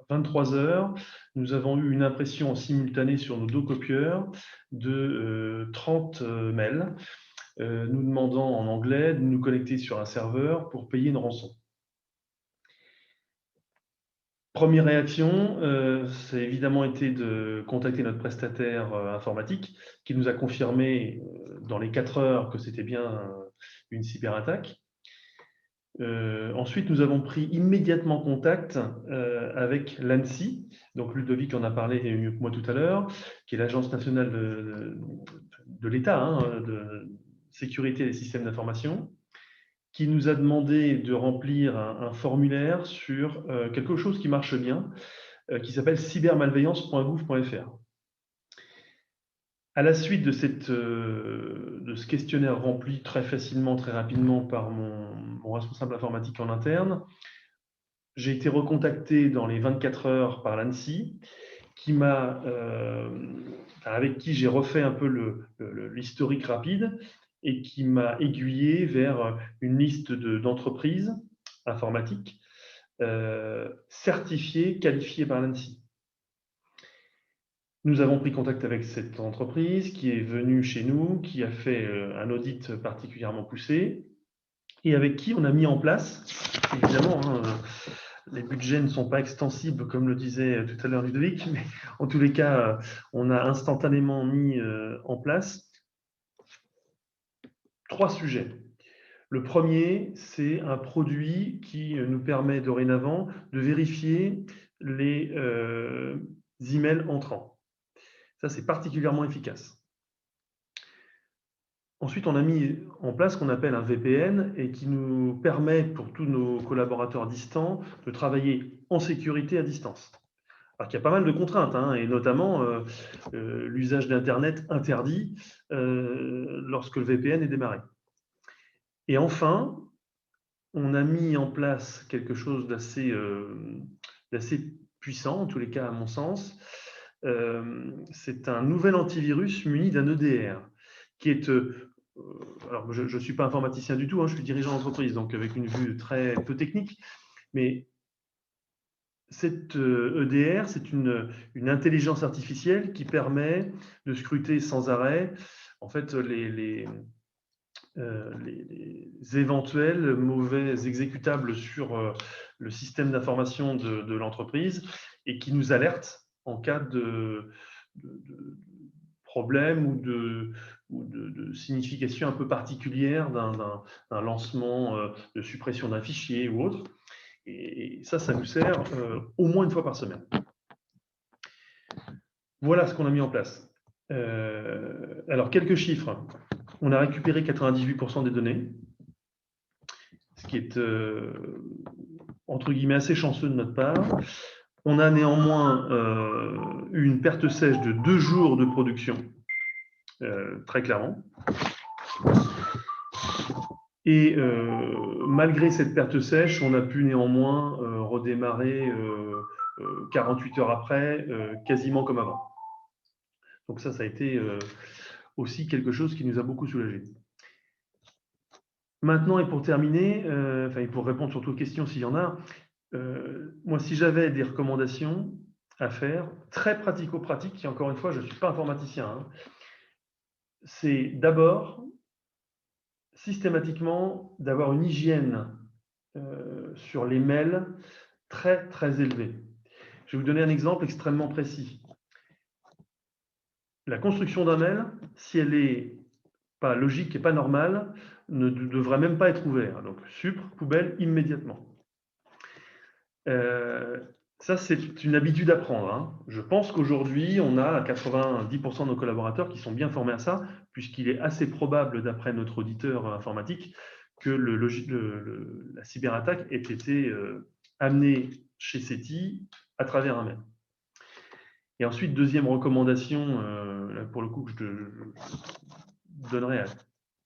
23 heures, nous avons eu une impression simultanée sur nos deux copieurs de 30 mails, nous demandant en anglais de nous connecter sur un serveur pour payer une rançon. Première réaction, c'est évidemment été de contacter notre prestataire informatique qui nous a confirmé dans les 4 heures que c'était bien une cyberattaque. Ensuite, nous avons pris immédiatement contact avec l'ANSSI, donc Ludovic en a parlé mieux que moi tout à l'heure, qui est l'Agence nationale de l'État, de sécurité des systèmes d'information, qui nous a demandé de remplir un formulaire sur quelque chose qui marche bien, qui s'appelle cybermalveillance.gouv.fr. À la suite de ce questionnaire rempli très facilement, très rapidement par mon responsable informatique en interne, j'ai été recontacté dans les 24 heures par l'ANSSI, avec qui j'ai refait un peu l'historique rapide et qui m'a aiguillé vers une liste d'entreprises informatiques certifiées, qualifiées par l'ANSSI. Nous avons pris contact avec cette entreprise qui est venue chez nous, qui a fait un audit particulièrement poussé et avec qui on a mis en place, évidemment, les budgets ne sont pas extensibles, comme le disait tout à l'heure Ludovic, mais en tous les cas, on a instantanément mis en place 3 sujets. Le premier, c'est un produit qui nous permet dorénavant de vérifier les emails entrants. Ça, c'est particulièrement efficace. Ensuite, on a mis en place ce qu'on appelle un VPN et qui nous permet, pour tous nos collaborateurs distants, de travailler en sécurité à distance. Alors qu'il y a pas mal de contraintes, et notamment l'usage d'Internet interdit lorsque le VPN est démarré. Et enfin, on a mis en place quelque chose d'assez puissant, en tous les cas à mon sens. C'est un nouvel antivirus muni d'un EDR, qui est... alors, je ne suis pas informaticien du tout, je suis dirigeant d'entreprise, donc avec une vue très peu technique, mais cette EDR, c'est une intelligence artificielle qui permet de scruter sans arrêt en fait, les éventuels mauvais exécutables sur le système d'information de l'entreprise et qui nous alerte en cas de problème ou de signification un peu particulière d'un lancement de suppression d'un fichier ou autre. Et ça nous sert au moins une fois par semaine. Voilà ce qu'on a mis en place. Alors, quelques chiffres. On a récupéré 98% des données, ce qui est, entre guillemets, assez chanceux de notre part. On a néanmoins eu une perte sèche de 2 jours de production, très clairement. Et malgré cette perte sèche, on a pu néanmoins redémarrer 48 heures après, quasiment comme avant. Donc ça a été aussi quelque chose qui nous a beaucoup soulagés. Maintenant, et pour terminer, et pour répondre surtout aux questions s'il y en a, moi, si j'avais des recommandations à faire, très pratico-pratiques, et encore une fois, je ne suis pas informaticien, hein, c'est d'abord, systématiquement, d'avoir une hygiène sur les mails très, très élevée. Je vais vous donner un exemple extrêmement précis. La construction d'un mail, si elle n'est pas logique et pas normale, ne devrait même pas être ouverte. Donc, supre, poubelle, immédiatement. Ça, c'est une habitude à prendre, hein. Je pense qu'aujourd'hui, on a 90% de nos collaborateurs qui sont bien formés à ça, puisqu'il est assez probable, d'après notre auditeur informatique, que la cyberattaque ait été amenée chez SETI à travers un mail. Et ensuite, deuxième recommandation, pour le coup, que je donnerai à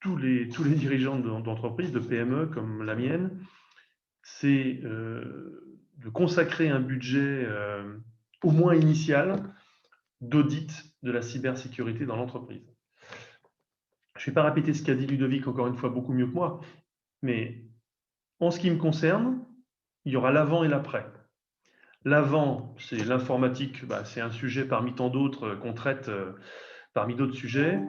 tous les dirigeants d'entreprises, de PME comme la mienne, c'est de consacrer un budget au moins initial d'audit de la cybersécurité dans l'entreprise. Je ne vais pas répéter ce qu'a dit Ludovic, encore une fois, beaucoup mieux que moi, mais en ce qui me concerne, il y aura l'avant et l'après. L'avant, c'est l'informatique, c'est un sujet parmi tant d'autres qu'on traite parmi d'autres sujets.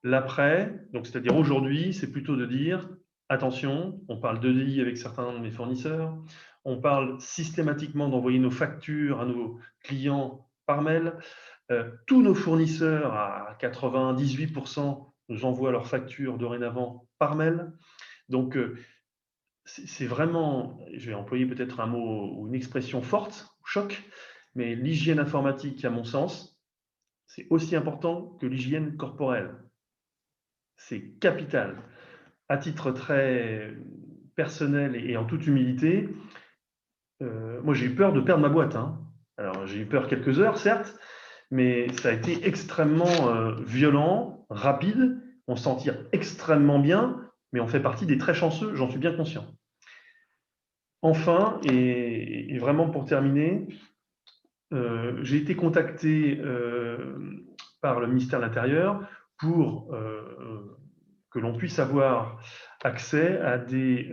L'après, donc c'est-à-dire aujourd'hui, c'est plutôt de dire attention, on parle d'EDI avec certains de mes fournisseurs, on parle systématiquement d'envoyer nos factures à nos clients par mail. Tous nos fournisseurs, à 98%, nous envoient leurs factures dorénavant par mail. Donc, c'est vraiment, je vais employer peut-être un mot ou une expression forte, choc, mais l'hygiène informatique, à mon sens, c'est aussi important que l'hygiène corporelle. C'est capital. À titre très personnel et en toute humilité, moi j'ai eu peur de perdre ma boîte, hein. Alors j'ai eu peur quelques heures, certes, mais ça a été extrêmement violent, rapide. On s'en tire extrêmement bien, mais on fait partie des très chanceux, j'en suis bien conscient. Enfin, et vraiment pour terminer, j'ai été contacté par le ministère de l'Intérieur pour que l'on puisse avoir accès à des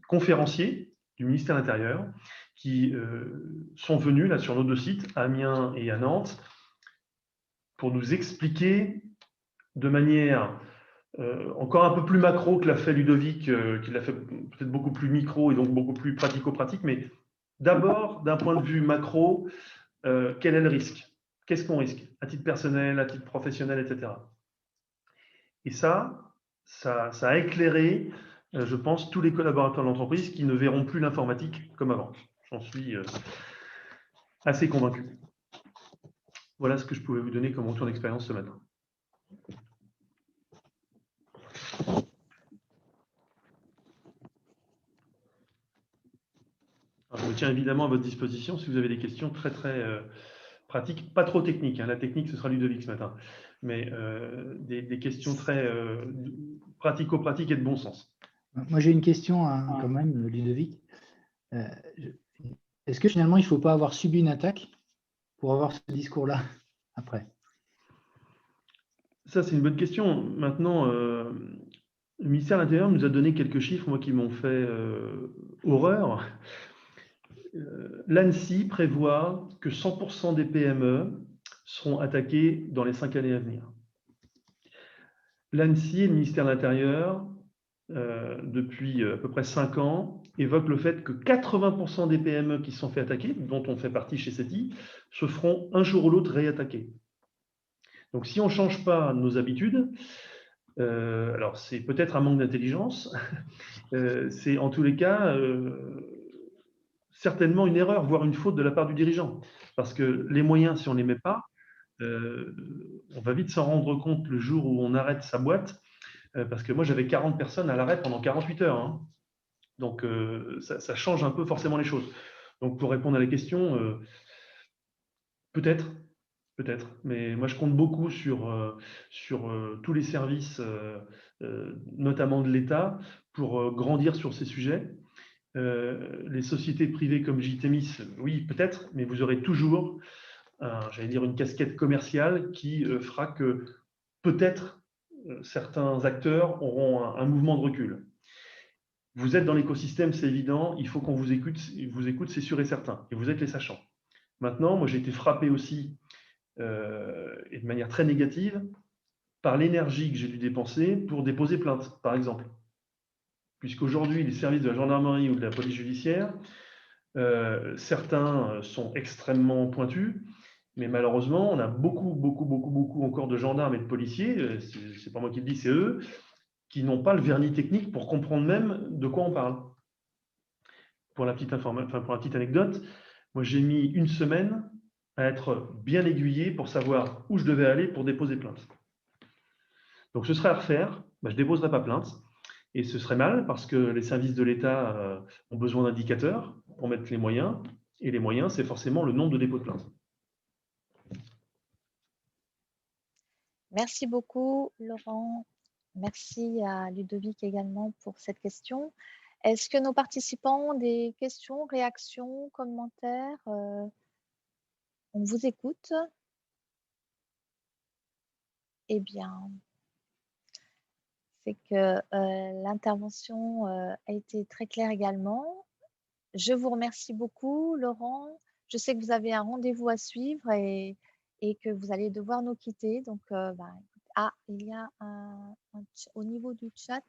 conférenciers du ministère de l'Intérieur qui sont venus là sur nos 2 sites, à Amiens et à Nantes, pour nous expliquer de manière encore un peu plus macro que l'a fait Ludovic, qui l'a fait peut-être beaucoup plus micro et donc beaucoup plus pratico-pratique, mais d'abord, d'un point de vue macro, quel est le risque? Qu'est-ce qu'on risque? À titre personnel, à titre professionnel, etc. Et ça a éclairé, je pense, tous les collaborateurs de l'entreprise qui ne verront plus l'informatique comme avant. J'en suis assez convaincu. Voilà ce que je pouvais vous donner comme retour d'expérience ce matin. Alors, je me tiens évidemment à votre disposition si vous avez des questions très pratiques, pas trop techniques, hein. La technique, ce sera Ludovic ce matin, mais des questions très pratico-pratiques et de bon sens. Moi, j'ai une question quand même, Ludovic. Est-ce que finalement, il ne faut pas avoir subi une attaque pour avoir ce discours-là après? Ça, c'est une bonne question. Maintenant, le ministère de l'Intérieur nous a donné quelques chiffres, moi, qui m'ont fait horreur. L'ANSSI prévoit que 100% des PME seront attaquées dans les 5 années à venir. L'ANSSI et le ministère de l'Intérieur, depuis à peu près 5 ans, évoquent le fait que 80% des PME qui se sont fait attaquer, dont on fait partie chez SETI, se feront un jour ou l'autre réattaquer. Donc si on ne change pas nos habitudes, alors c'est peut-être un manque d'intelligence, c'est en tous les cas certainement une erreur, voire une faute de la part du dirigeant. Parce que les moyens, si on ne les met pas, on va vite s'en rendre compte le jour où on arrête sa boîte. Parce que moi, j'avais 40 personnes à l'arrêt pendant 48 heures. Hein. Donc, ça change un peu forcément les choses. Donc, pour répondre à la question, peut-être. Peut-être, mais moi je compte beaucoup sur tous les services, notamment de l'État, pour grandir sur ces sujets. Les sociétés privées comme JTMIS, oui, peut-être, mais vous aurez toujours, j'allais dire, une casquette commerciale qui fera que peut-être certains acteurs auront un mouvement de recul. Vous êtes dans l'écosystème, c'est évident, il faut qu'on vous écoute, c'est sûr et certain, et vous êtes les sachants. Maintenant, moi j'ai été frappé aussi et de manière très négative par l'énergie que j'ai dû dépenser pour déposer plainte, par exemple. Puisqu'aujourd'hui, les services de la gendarmerie ou de la police judiciaire, certains sont extrêmement pointus, mais malheureusement, on a beaucoup encore de gendarmes et de policiers, c'est pas moi qui le dis, c'est eux, qui n'ont pas le vernis technique pour comprendre même de quoi on parle. Pour la petite anecdote, moi j'ai mis une semaine à être bien aiguillé pour savoir où je devais aller pour déposer plainte. Donc ce serait à refaire, je ne déposerai pas plainte, et ce serait mal parce que les services de l'État ont besoin d'indicateurs pour mettre les moyens, et les moyens, c'est forcément le nombre de dépôts de plainte. Merci beaucoup, Laurent. Merci à Ludovic également pour cette question. Est-ce que nos participants ont des questions, réactions, commentaires? On vous écoute. Eh bien, c'est que l'intervention a été très claire également. Je vous remercie beaucoup, Laurent. Je sais que vous avez un rendez-vous à suivre et que vous allez devoir nous quitter. Donc, il y a au niveau du chat.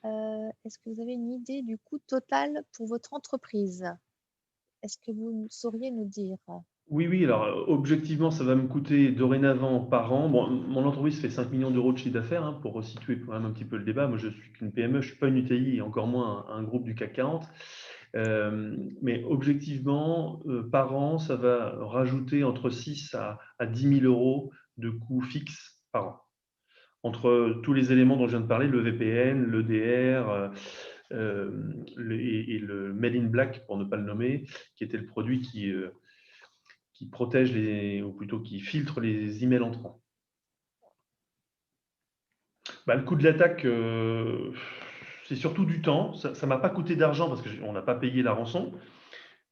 Est-ce que vous avez une idée du coût total pour votre entreprise? Est-ce que vous sauriez nous dire? Oui, alors objectivement, ça va me coûter dorénavant par an. Bon, mon entreprise fait 5 millions d'euros de chiffre d'affaires, hein, pour resituer quand même un petit peu le débat. Moi, je suis qu'une PME, je ne suis pas une UTI et encore moins un groupe du CAC 40. Mais objectivement, par an, ça va rajouter entre 6 à 10 000 euros de coûts fixes par an. Entre tous les éléments dont je viens de parler, le VPN, l'EDR et le Made in Black, pour ne pas le nommer, qui était le produit qui protège ou plutôt qui filtre les emails entrants. Le coût de l'attaque, c'est surtout du temps. Ça ne m'a pas coûté d'argent parce qu'on n'a pas payé la rançon.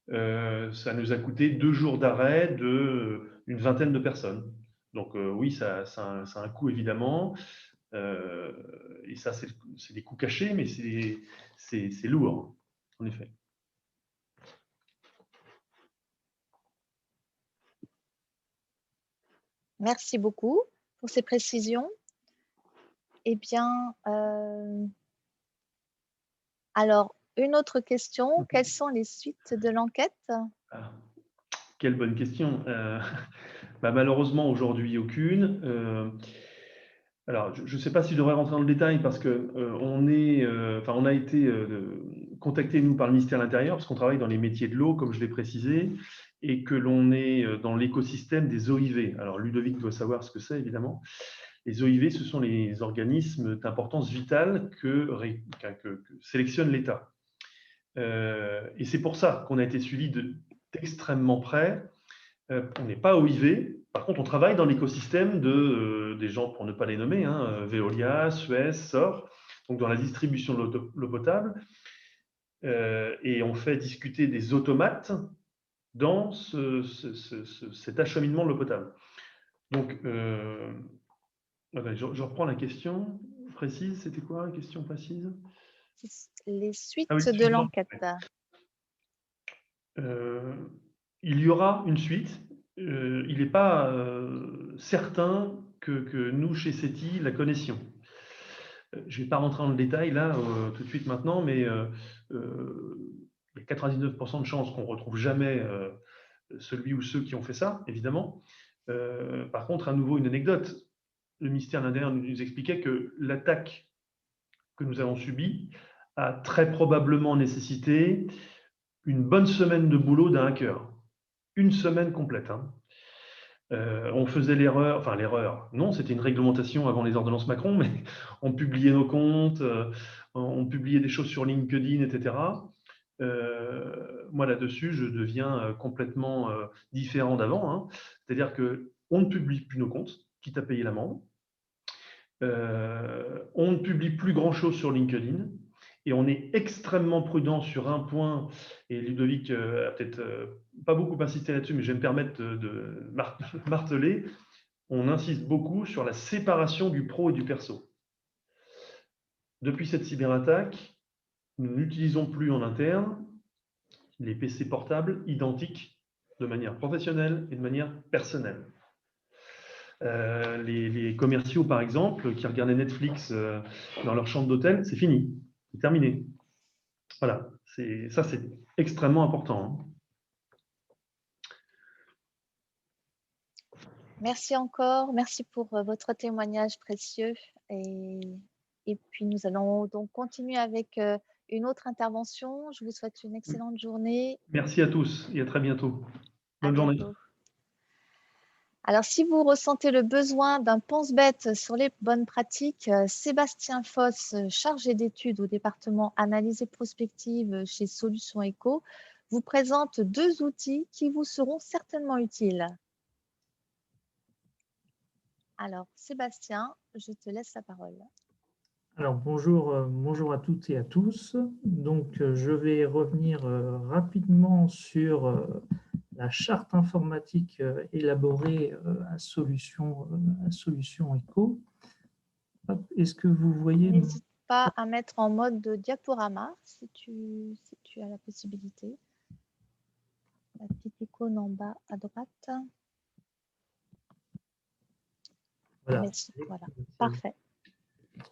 Ça nous a coûté 2 jours d'arrêt d'une vingtaine de personnes. Donc oui, ça a un coût évidemment. Et ça, c'est des coûts cachés, mais c'est lourd, en effet. Merci beaucoup pour ces précisions. Eh bien, alors, une autre question. Quelles sont les suites de l'enquête? Quelle bonne question. Malheureusement, aujourd'hui, aucune. Alors, je ne sais pas si je devrais rentrer dans le détail parce que on a été contacté, nous, par le ministère de l'Intérieur parce qu'on travaille dans les métiers de l'eau, comme je l'ai précisé, et que l'on est dans l'écosystème des OIV. Alors, Ludovic doit savoir ce que c'est, évidemment. Les OIV, ce sont les organismes d'importance vitale que sélectionne l'État. Et c'est pour ça qu'on a été suivi d'extrêmement près. On n'est pas OIV. Par contre, on travaille dans l'écosystème des gens, pour ne pas les nommer, Veolia, Suez, SOR, donc dans la distribution de l'eau potable. Et on fait discuter des automates dans cet acheminement de l'eau potable. Donc, je reprends la question précise. C'était quoi la question précise? Les suites de l'enquête. Il y aura une suite. Il n'est pas certain que nous, chez SETI, la connaissions. Je ne vais pas rentrer dans le détail là, tout de suite maintenant, mais il y a 99% de chances qu'on ne retrouve jamais celui ou ceux qui ont fait ça, évidemment. Par contre, à nouveau, une anecdote. Le ministère de l'Intérieur nous expliquait que l'attaque que nous avons subie a très probablement nécessité une bonne semaine de boulot d'un hacker. Une semaine complète. Hein. On faisait l'erreur, non, c'était une réglementation avant les ordonnances Macron, mais on publiait nos comptes, on publiait des choses sur LinkedIn, etc. Moi, là-dessus, je deviens complètement différent d'avant. Hein. C'est-à-dire qu'on ne publie plus nos comptes, quitte à payer l'amende. On ne publie plus grand-chose sur LinkedIn. Et on est extrêmement prudent sur un point, et Ludovic a peut-être pas beaucoup insisté là-dessus, mais je vais me permettre de marteler. On insiste beaucoup sur la séparation du pro et du perso. Depuis cette cyberattaque, nous n'utilisons plus en interne les PC portables identiques de manière professionnelle et de manière personnelle. Les commerciaux, par exemple, qui regardaient Netflix dans leur chambre d'hôtel, c'est fini, c'est terminé. Voilà, ça c'est extrêmement important. Hein. Merci encore, merci pour votre témoignage précieux. Et puis, nous allons donc continuer avec une autre intervention. Je vous souhaite une excellente journée. Merci à tous et à très bientôt. Bonne À journée. bientôt. Alors, si vous ressentez le besoin d'un pense-bête sur les bonnes pratiques, Sébastien Foss, chargé d'études au département analyse et prospective chez Solutions Eco, vous présente 2 outils qui vous seront certainement utiles. Alors, Sébastien, je te laisse la parole. Alors bonjour à toutes et à tous. Donc je vais revenir rapidement sur la charte informatique élaborée à Solutions Eco. Est-ce que vous voyez? N'hésite pas à mettre en mode de diaporama si tu as la possibilité. La petite icône en bas à droite. Voilà. Merci, voilà, parfait.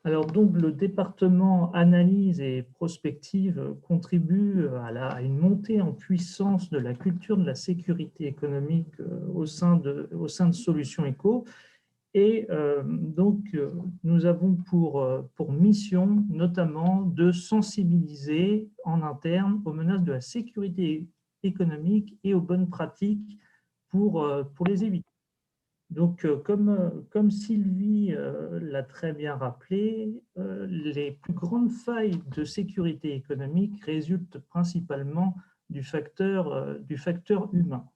Alors donc le département analyse et prospective contribue à une montée en puissance de la culture de la sécurité économique au sein de Solutions Eco. Et donc nous avons pour mission notamment de sensibiliser en interne aux menaces de la sécurité économique et aux bonnes pratiques pour les éviter. Donc, comme Sylvie l'a très bien rappelé, les plus grandes failles de sécurité économique résultent principalement du facteur humain.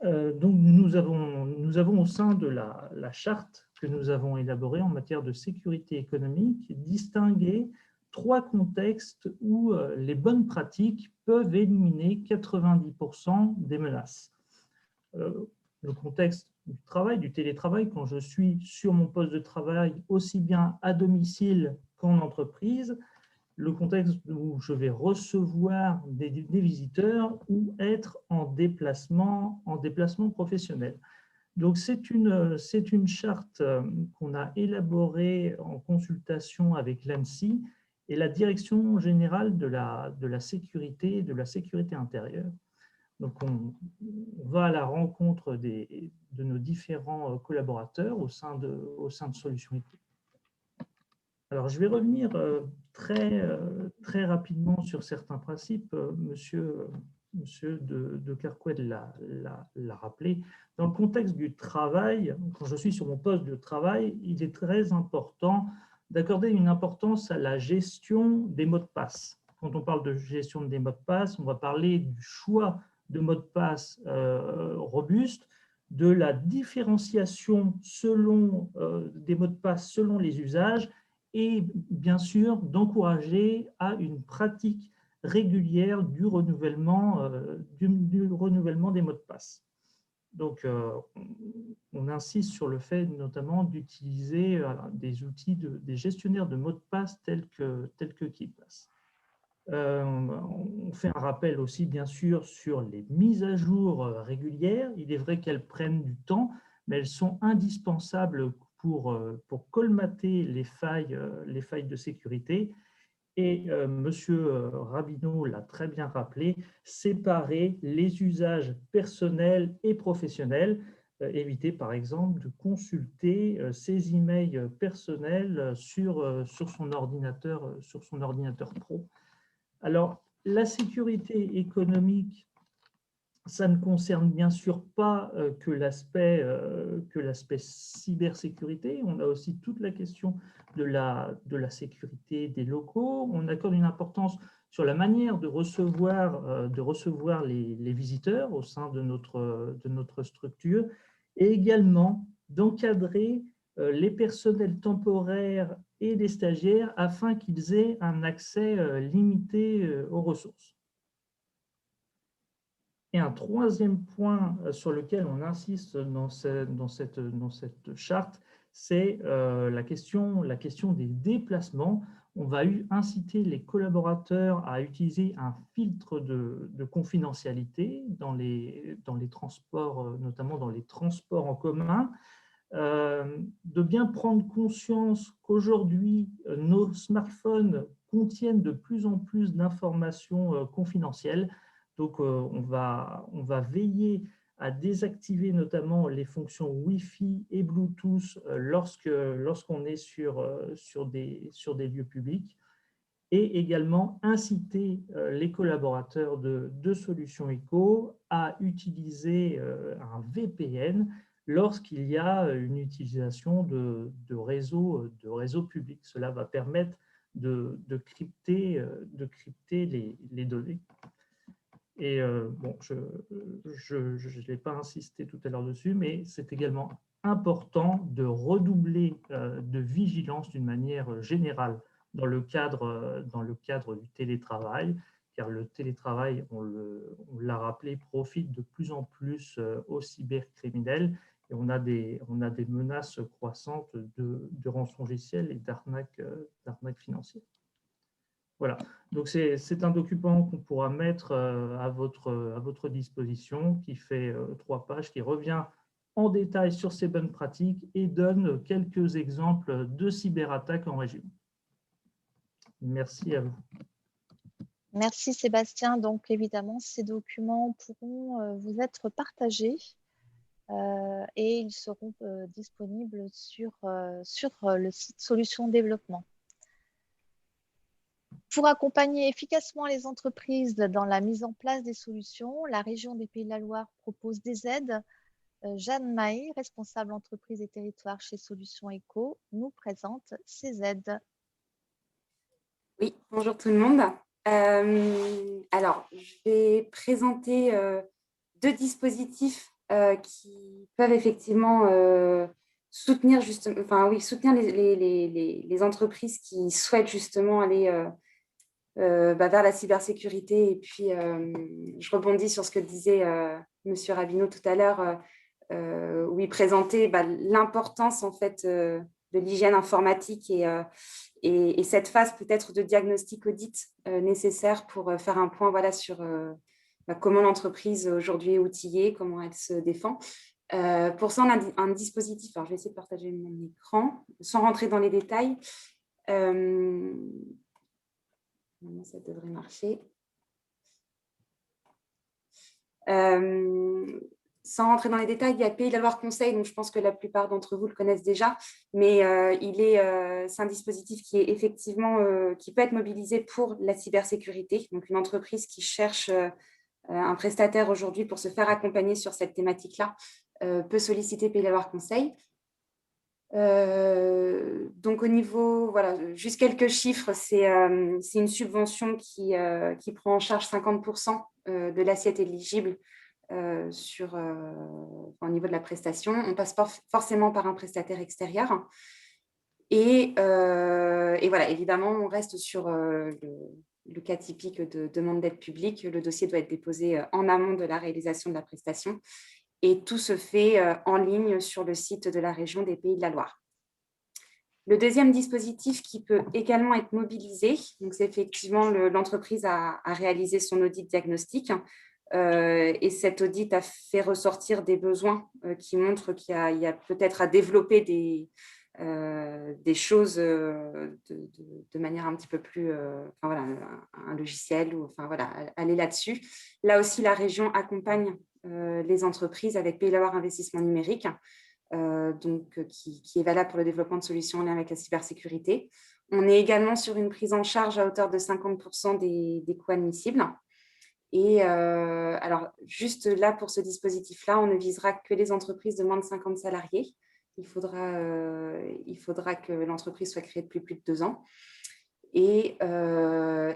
Donc, nous avons au sein de la charte que nous avons élaborée en matière de sécurité économique distingué 3 contextes où les bonnes pratiques peuvent éliminer 90% des menaces. Le contexte du travail, du télétravail, quand je suis sur mon poste de travail, aussi bien à domicile qu'en entreprise, le contexte où je vais recevoir des visiteurs ou être en déplacement professionnel. Donc, c'est une charte qu'on a élaborée en consultation avec l'ANSSI et la Direction générale de la sécurité et de la sécurité intérieure. Donc, on va à la rencontre de nos différents collaborateurs au sein de Solutions Eco. Alors, je vais revenir très rapidement sur certains principes. Monsieur de Kerquet l'a rappelé. Dans le contexte du travail, quand je suis sur mon poste de travail, il est très important d'accorder une importance à la gestion des mots de passe. Quand on parle de gestion des mots de passe, on va parler du choix de mots de passe robustes, de la différenciation des mots de passe selon les usages et bien sûr d'encourager à une pratique régulière du renouvellement des mots de passe. Donc, on insiste sur le fait notamment d'utiliser des outils, des gestionnaires de mots de passe tels que KeePass. On fait un rappel aussi, bien sûr, sur les mises à jour régulières. Il est vrai qu'elles prennent du temps, mais elles sont indispensables pour colmater les failles de sécurité. Et Monsieur Rabineau l'a très bien rappelé, séparer les usages personnels et professionnels. Éviter, par exemple, de consulter ses emails personnels sur son ordinateur pro. Alors, la sécurité économique, ça ne concerne bien sûr pas que l'aspect cybersécurité. On a aussi toute la question de la sécurité des locaux. On accorde une importance sur la manière de recevoir les visiteurs au sein de notre structure et également d'encadrer les personnels temporaires et les stagiaires afin qu'ils aient un accès limité aux ressources. Et un troisième point sur lequel on insiste dans cette charte, c'est la question des déplacements. On va inciter les collaborateurs à utiliser un filtre de confidentialité dans les transports, notamment dans les transports en commun, de bien prendre conscience qu'aujourd'hui, nos smartphones contiennent de plus en plus d'informations confidentielles. Donc, on va veiller à désactiver notamment les fonctions Wi-Fi et Bluetooth lorsqu'on est sur des lieux publics, et également inciter les collaborateurs de Solutions Eco à utiliser un VPN lorsqu'il y a une utilisation de réseaux publics. Cela va permettre de crypter les données. Et bon, je n'ai pas insisté tout à l'heure dessus, mais c'est également important de redoubler de vigilance d'une manière générale dans le cadre du télétravail, car le télétravail, on l'a rappelé, profite de plus en plus aux cybercriminels, et on a des menaces croissantes de rançongiciel et d'arnaques financières. Voilà, donc c'est un document qu'on pourra mettre à votre disposition, qui fait 3 pages, qui revient en détail sur ces bonnes pratiques et donne quelques exemples de cyberattaques en région. Merci à vous. Merci Sébastien. Donc évidemment, ces documents pourront vous être partagés et ils seront disponibles sur le site Solutions Développement. Pour accompagner efficacement les entreprises dans la mise en place des solutions, la région des Pays de la Loire propose des aides. Jeanne Mahé, responsable entreprise et territoire chez Solutions Eco, nous présente ces aides. Oui, bonjour tout le monde. Alors, je vais présenter 2 dispositifs qui peuvent effectivement soutenir les entreprises qui souhaitent justement aller vers la cybersécurité. Et puis, je rebondis sur ce que disait M. Rabineau tout à l'heure, où il présentait l'importance en fait de l'hygiène informatique et cette phase peut-être de diagnostic audit nécessaire pour faire un point sur comment l'entreprise aujourd'hui est outillée, comment elle se défend. Pour ça, on a un dispositif. Alors, je vais essayer de partager mon écran sans rentrer dans les détails. Ça devrait marcher. Sans rentrer dans les détails, il y a Pays de la Loire Conseil, donc je pense que la plupart d'entre vous le connaissent déjà, mais c'est un dispositif qui est effectivement qui peut être mobilisé pour la cybersécurité. Donc une entreprise qui cherche un prestataire aujourd'hui pour se faire accompagner sur cette thématique-là peut solliciter Pays de la Loire Conseil. Donc au niveau, juste quelques chiffres, c'est une subvention qui prend en charge 50% de l'assiette éligible au niveau de la prestation. On passe forcément par un prestataire extérieur. Et voilà, évidemment, on reste sur le cas typique de demande d'aide publique. Le dossier doit être déposé en amont de la réalisation de la prestation. Et tout se fait en ligne sur le site de la région des Pays de la Loire. Le deuxième dispositif qui peut également être mobilisé, c'est effectivement l'entreprise a réalisé son audit diagnostic et cet audit a fait ressortir des besoins qui montrent qu'il y a peut-être à développer des choses de manière un petit peu plus, un logiciel ou aller là-dessus. Là aussi, la région accompagne les entreprises avec Pays de la Loire Investissement Numérique, qui est valable pour le développement de solutions en lien avec la cybersécurité. On est également sur une prise en charge à hauteur de 50% des coûts admissibles. Et alors, juste là, pour ce dispositif-là, on ne visera que les entreprises de moins de 50 salariés. Il faudra que l'entreprise soit créée depuis plus de 2 ans. Et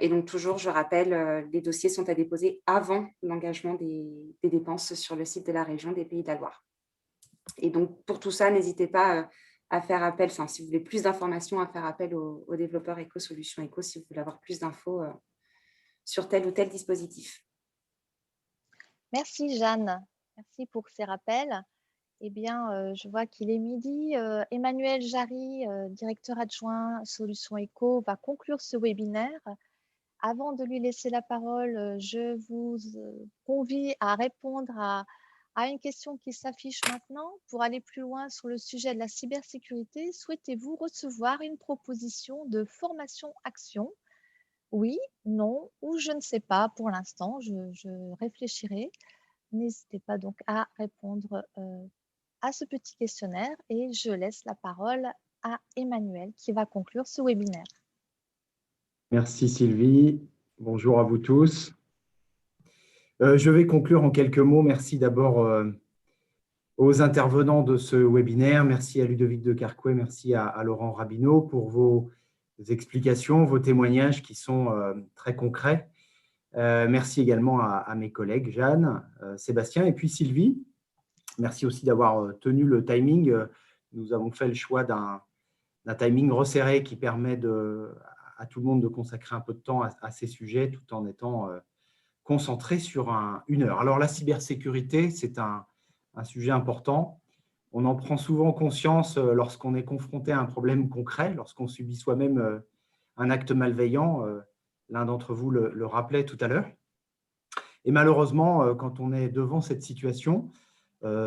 donc, toujours, je rappelle, les dossiers sont à déposer avant l'engagement des dépenses sur le site de la région des Pays de la Loire. Et donc, pour tout ça, n'hésitez pas à faire appel, enfin, si vous voulez plus d'informations, à faire appel au développeur Solutions Éco si vous voulez avoir plus d'infos sur tel ou tel dispositif. Merci Jeanne, merci pour ces rappels. Eh bien, je vois qu'il est midi. Emmanuel Jarry, directeur adjoint Solutions Éco, va conclure ce webinaire. Avant de lui laisser la parole, je vous convie à répondre à une question qui s'affiche maintenant. Pour aller plus loin sur le sujet de la cybersécurité, souhaitez-vous recevoir une proposition de formation-action? Oui, non ou je ne sais pas pour l'instant, je réfléchirai. N'hésitez pas donc à répondre à ce petit questionnaire et je laisse la parole à Emmanuel qui va conclure ce webinaire. Merci Sylvie. Bonjour à vous tous. Je vais conclure en quelques mots. Merci d'abord aux intervenants de ce webinaire. Merci à Ludovic de Carcouet, merci à Laurent Rabineau pour vos explications, vos témoignages qui sont très concrets. Merci également à mes collègues Jeanne, Sébastien et puis Sylvie. Merci aussi d'avoir tenu le timing. Nous avons fait le choix d'un timing resserré qui permet à tout le monde de consacrer un peu de temps à ces sujets tout en étant concentré sur 1 heure. Alors, la cybersécurité, c'est un sujet important. On en prend souvent conscience lorsqu'on est confronté à un problème concret, lorsqu'on subit soi-même un acte malveillant. L'un d'entre vous le rappelait tout à l'heure. Et malheureusement, quand on est devant cette situation,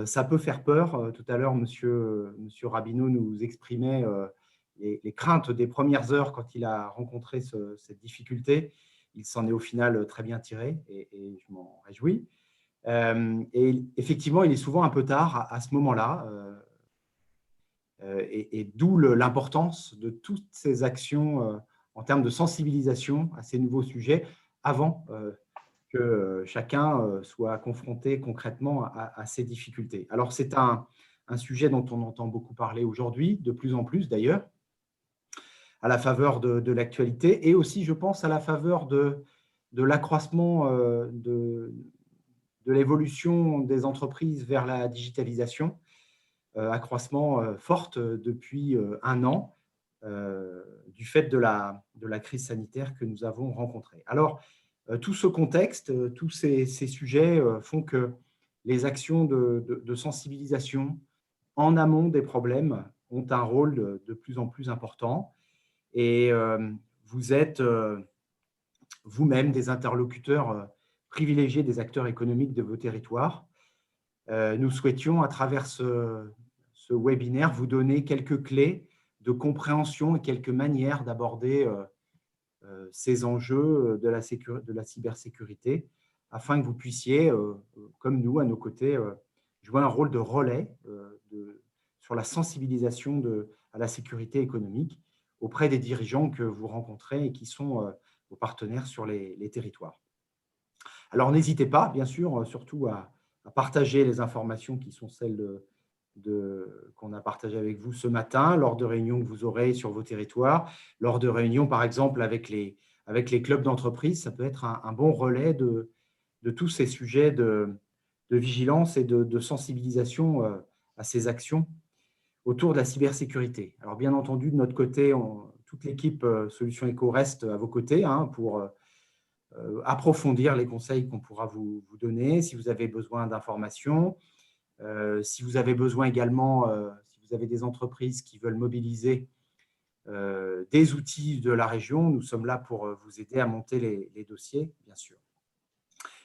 ça peut faire peur. Tout à l'heure, monsieur Rabineau nous exprimait les craintes des premières heures quand il a rencontré cette difficulté. Il s'en est au final très bien tiré et je m'en réjouis. Et effectivement, il est souvent un peu tard à ce moment-là. Et d'où l'importance de toutes ces actions en termes de sensibilisation à ces nouveaux sujets avant que chacun soit confronté concrètement à ces difficultés. Alors, c'est un sujet dont on entend beaucoup parler aujourd'hui, de plus en plus d'ailleurs, à la faveur de l'actualité et aussi, je pense, à la faveur de l'accroissement de l'évolution des entreprises vers la digitalisation, accroissement forte depuis 1 an du fait de la crise sanitaire que nous avons rencontrée. Alors, tout ce contexte, tous ces sujets font que les actions de sensibilisation en amont des problèmes ont un rôle de plus en plus important. Et vous êtes vous-même des interlocuteurs privilégiés des acteurs économiques de vos territoires. Nous souhaitions, à travers ce webinaire, vous donner quelques clés de compréhension et quelques manières d'aborder ces enjeux de la cybersécurité, afin que vous puissiez, comme nous, à nos côtés, jouer un rôle de relais sur la sensibilisation à la sécurité économique auprès des dirigeants que vous rencontrez et qui sont vos partenaires sur les territoires. Alors, n'hésitez pas, bien sûr, surtout à partager les informations qui sont celles qu'on a partagées avec vous ce matin, lors de réunions que vous aurez sur vos territoires, lors de réunions, par exemple, avec les clubs d'entreprise. Ça peut être un bon relais de tous ces sujets de vigilance et de sensibilisation à ces actions autour de la cybersécurité. Alors, bien entendu, de notre côté, toute l'équipe Solutions Éco reste à vos côtés pour approfondir les conseils qu'on pourra vous donner si vous avez besoin d'informations. Si vous avez besoin également, si vous avez des entreprises qui veulent mobiliser des outils de la région, nous sommes là pour vous aider à monter les dossiers, bien sûr.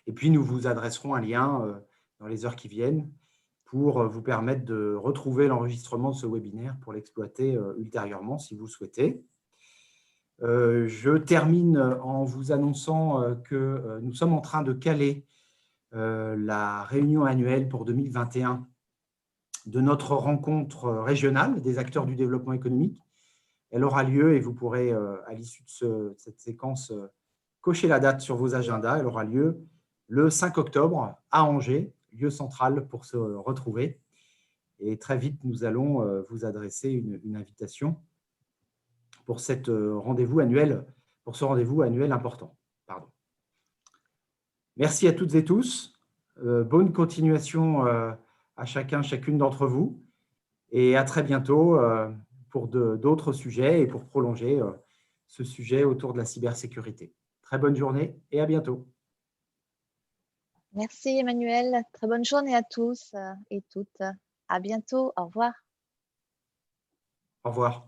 Et puis, nous vous adresserons un lien dans les heures qui viennent pour vous permettre de retrouver l'enregistrement de ce webinaire pour l'exploiter ultérieurement si vous le souhaitez. Je termine en vous annonçant que nous sommes en train de caler la réunion annuelle pour 2021 de notre rencontre régionale des acteurs du développement économique. Elle aura lieu et vous pourrez, à l'issue de cette séquence, cocher la date sur vos agendas. Elle aura lieu le 5 octobre à Angers, lieu central pour se retrouver. Et très vite, nous allons vous adresser une invitation pour ce rendez-vous annuel important. Pardon. Merci à toutes et tous. Bonne continuation à chacune d'entre vous. Et à très bientôt pour d'autres sujets et pour prolonger ce sujet autour de la cybersécurité. Très bonne journée et à bientôt. Merci Emmanuel. Très bonne journée à tous et toutes. À bientôt. Au revoir. Au revoir.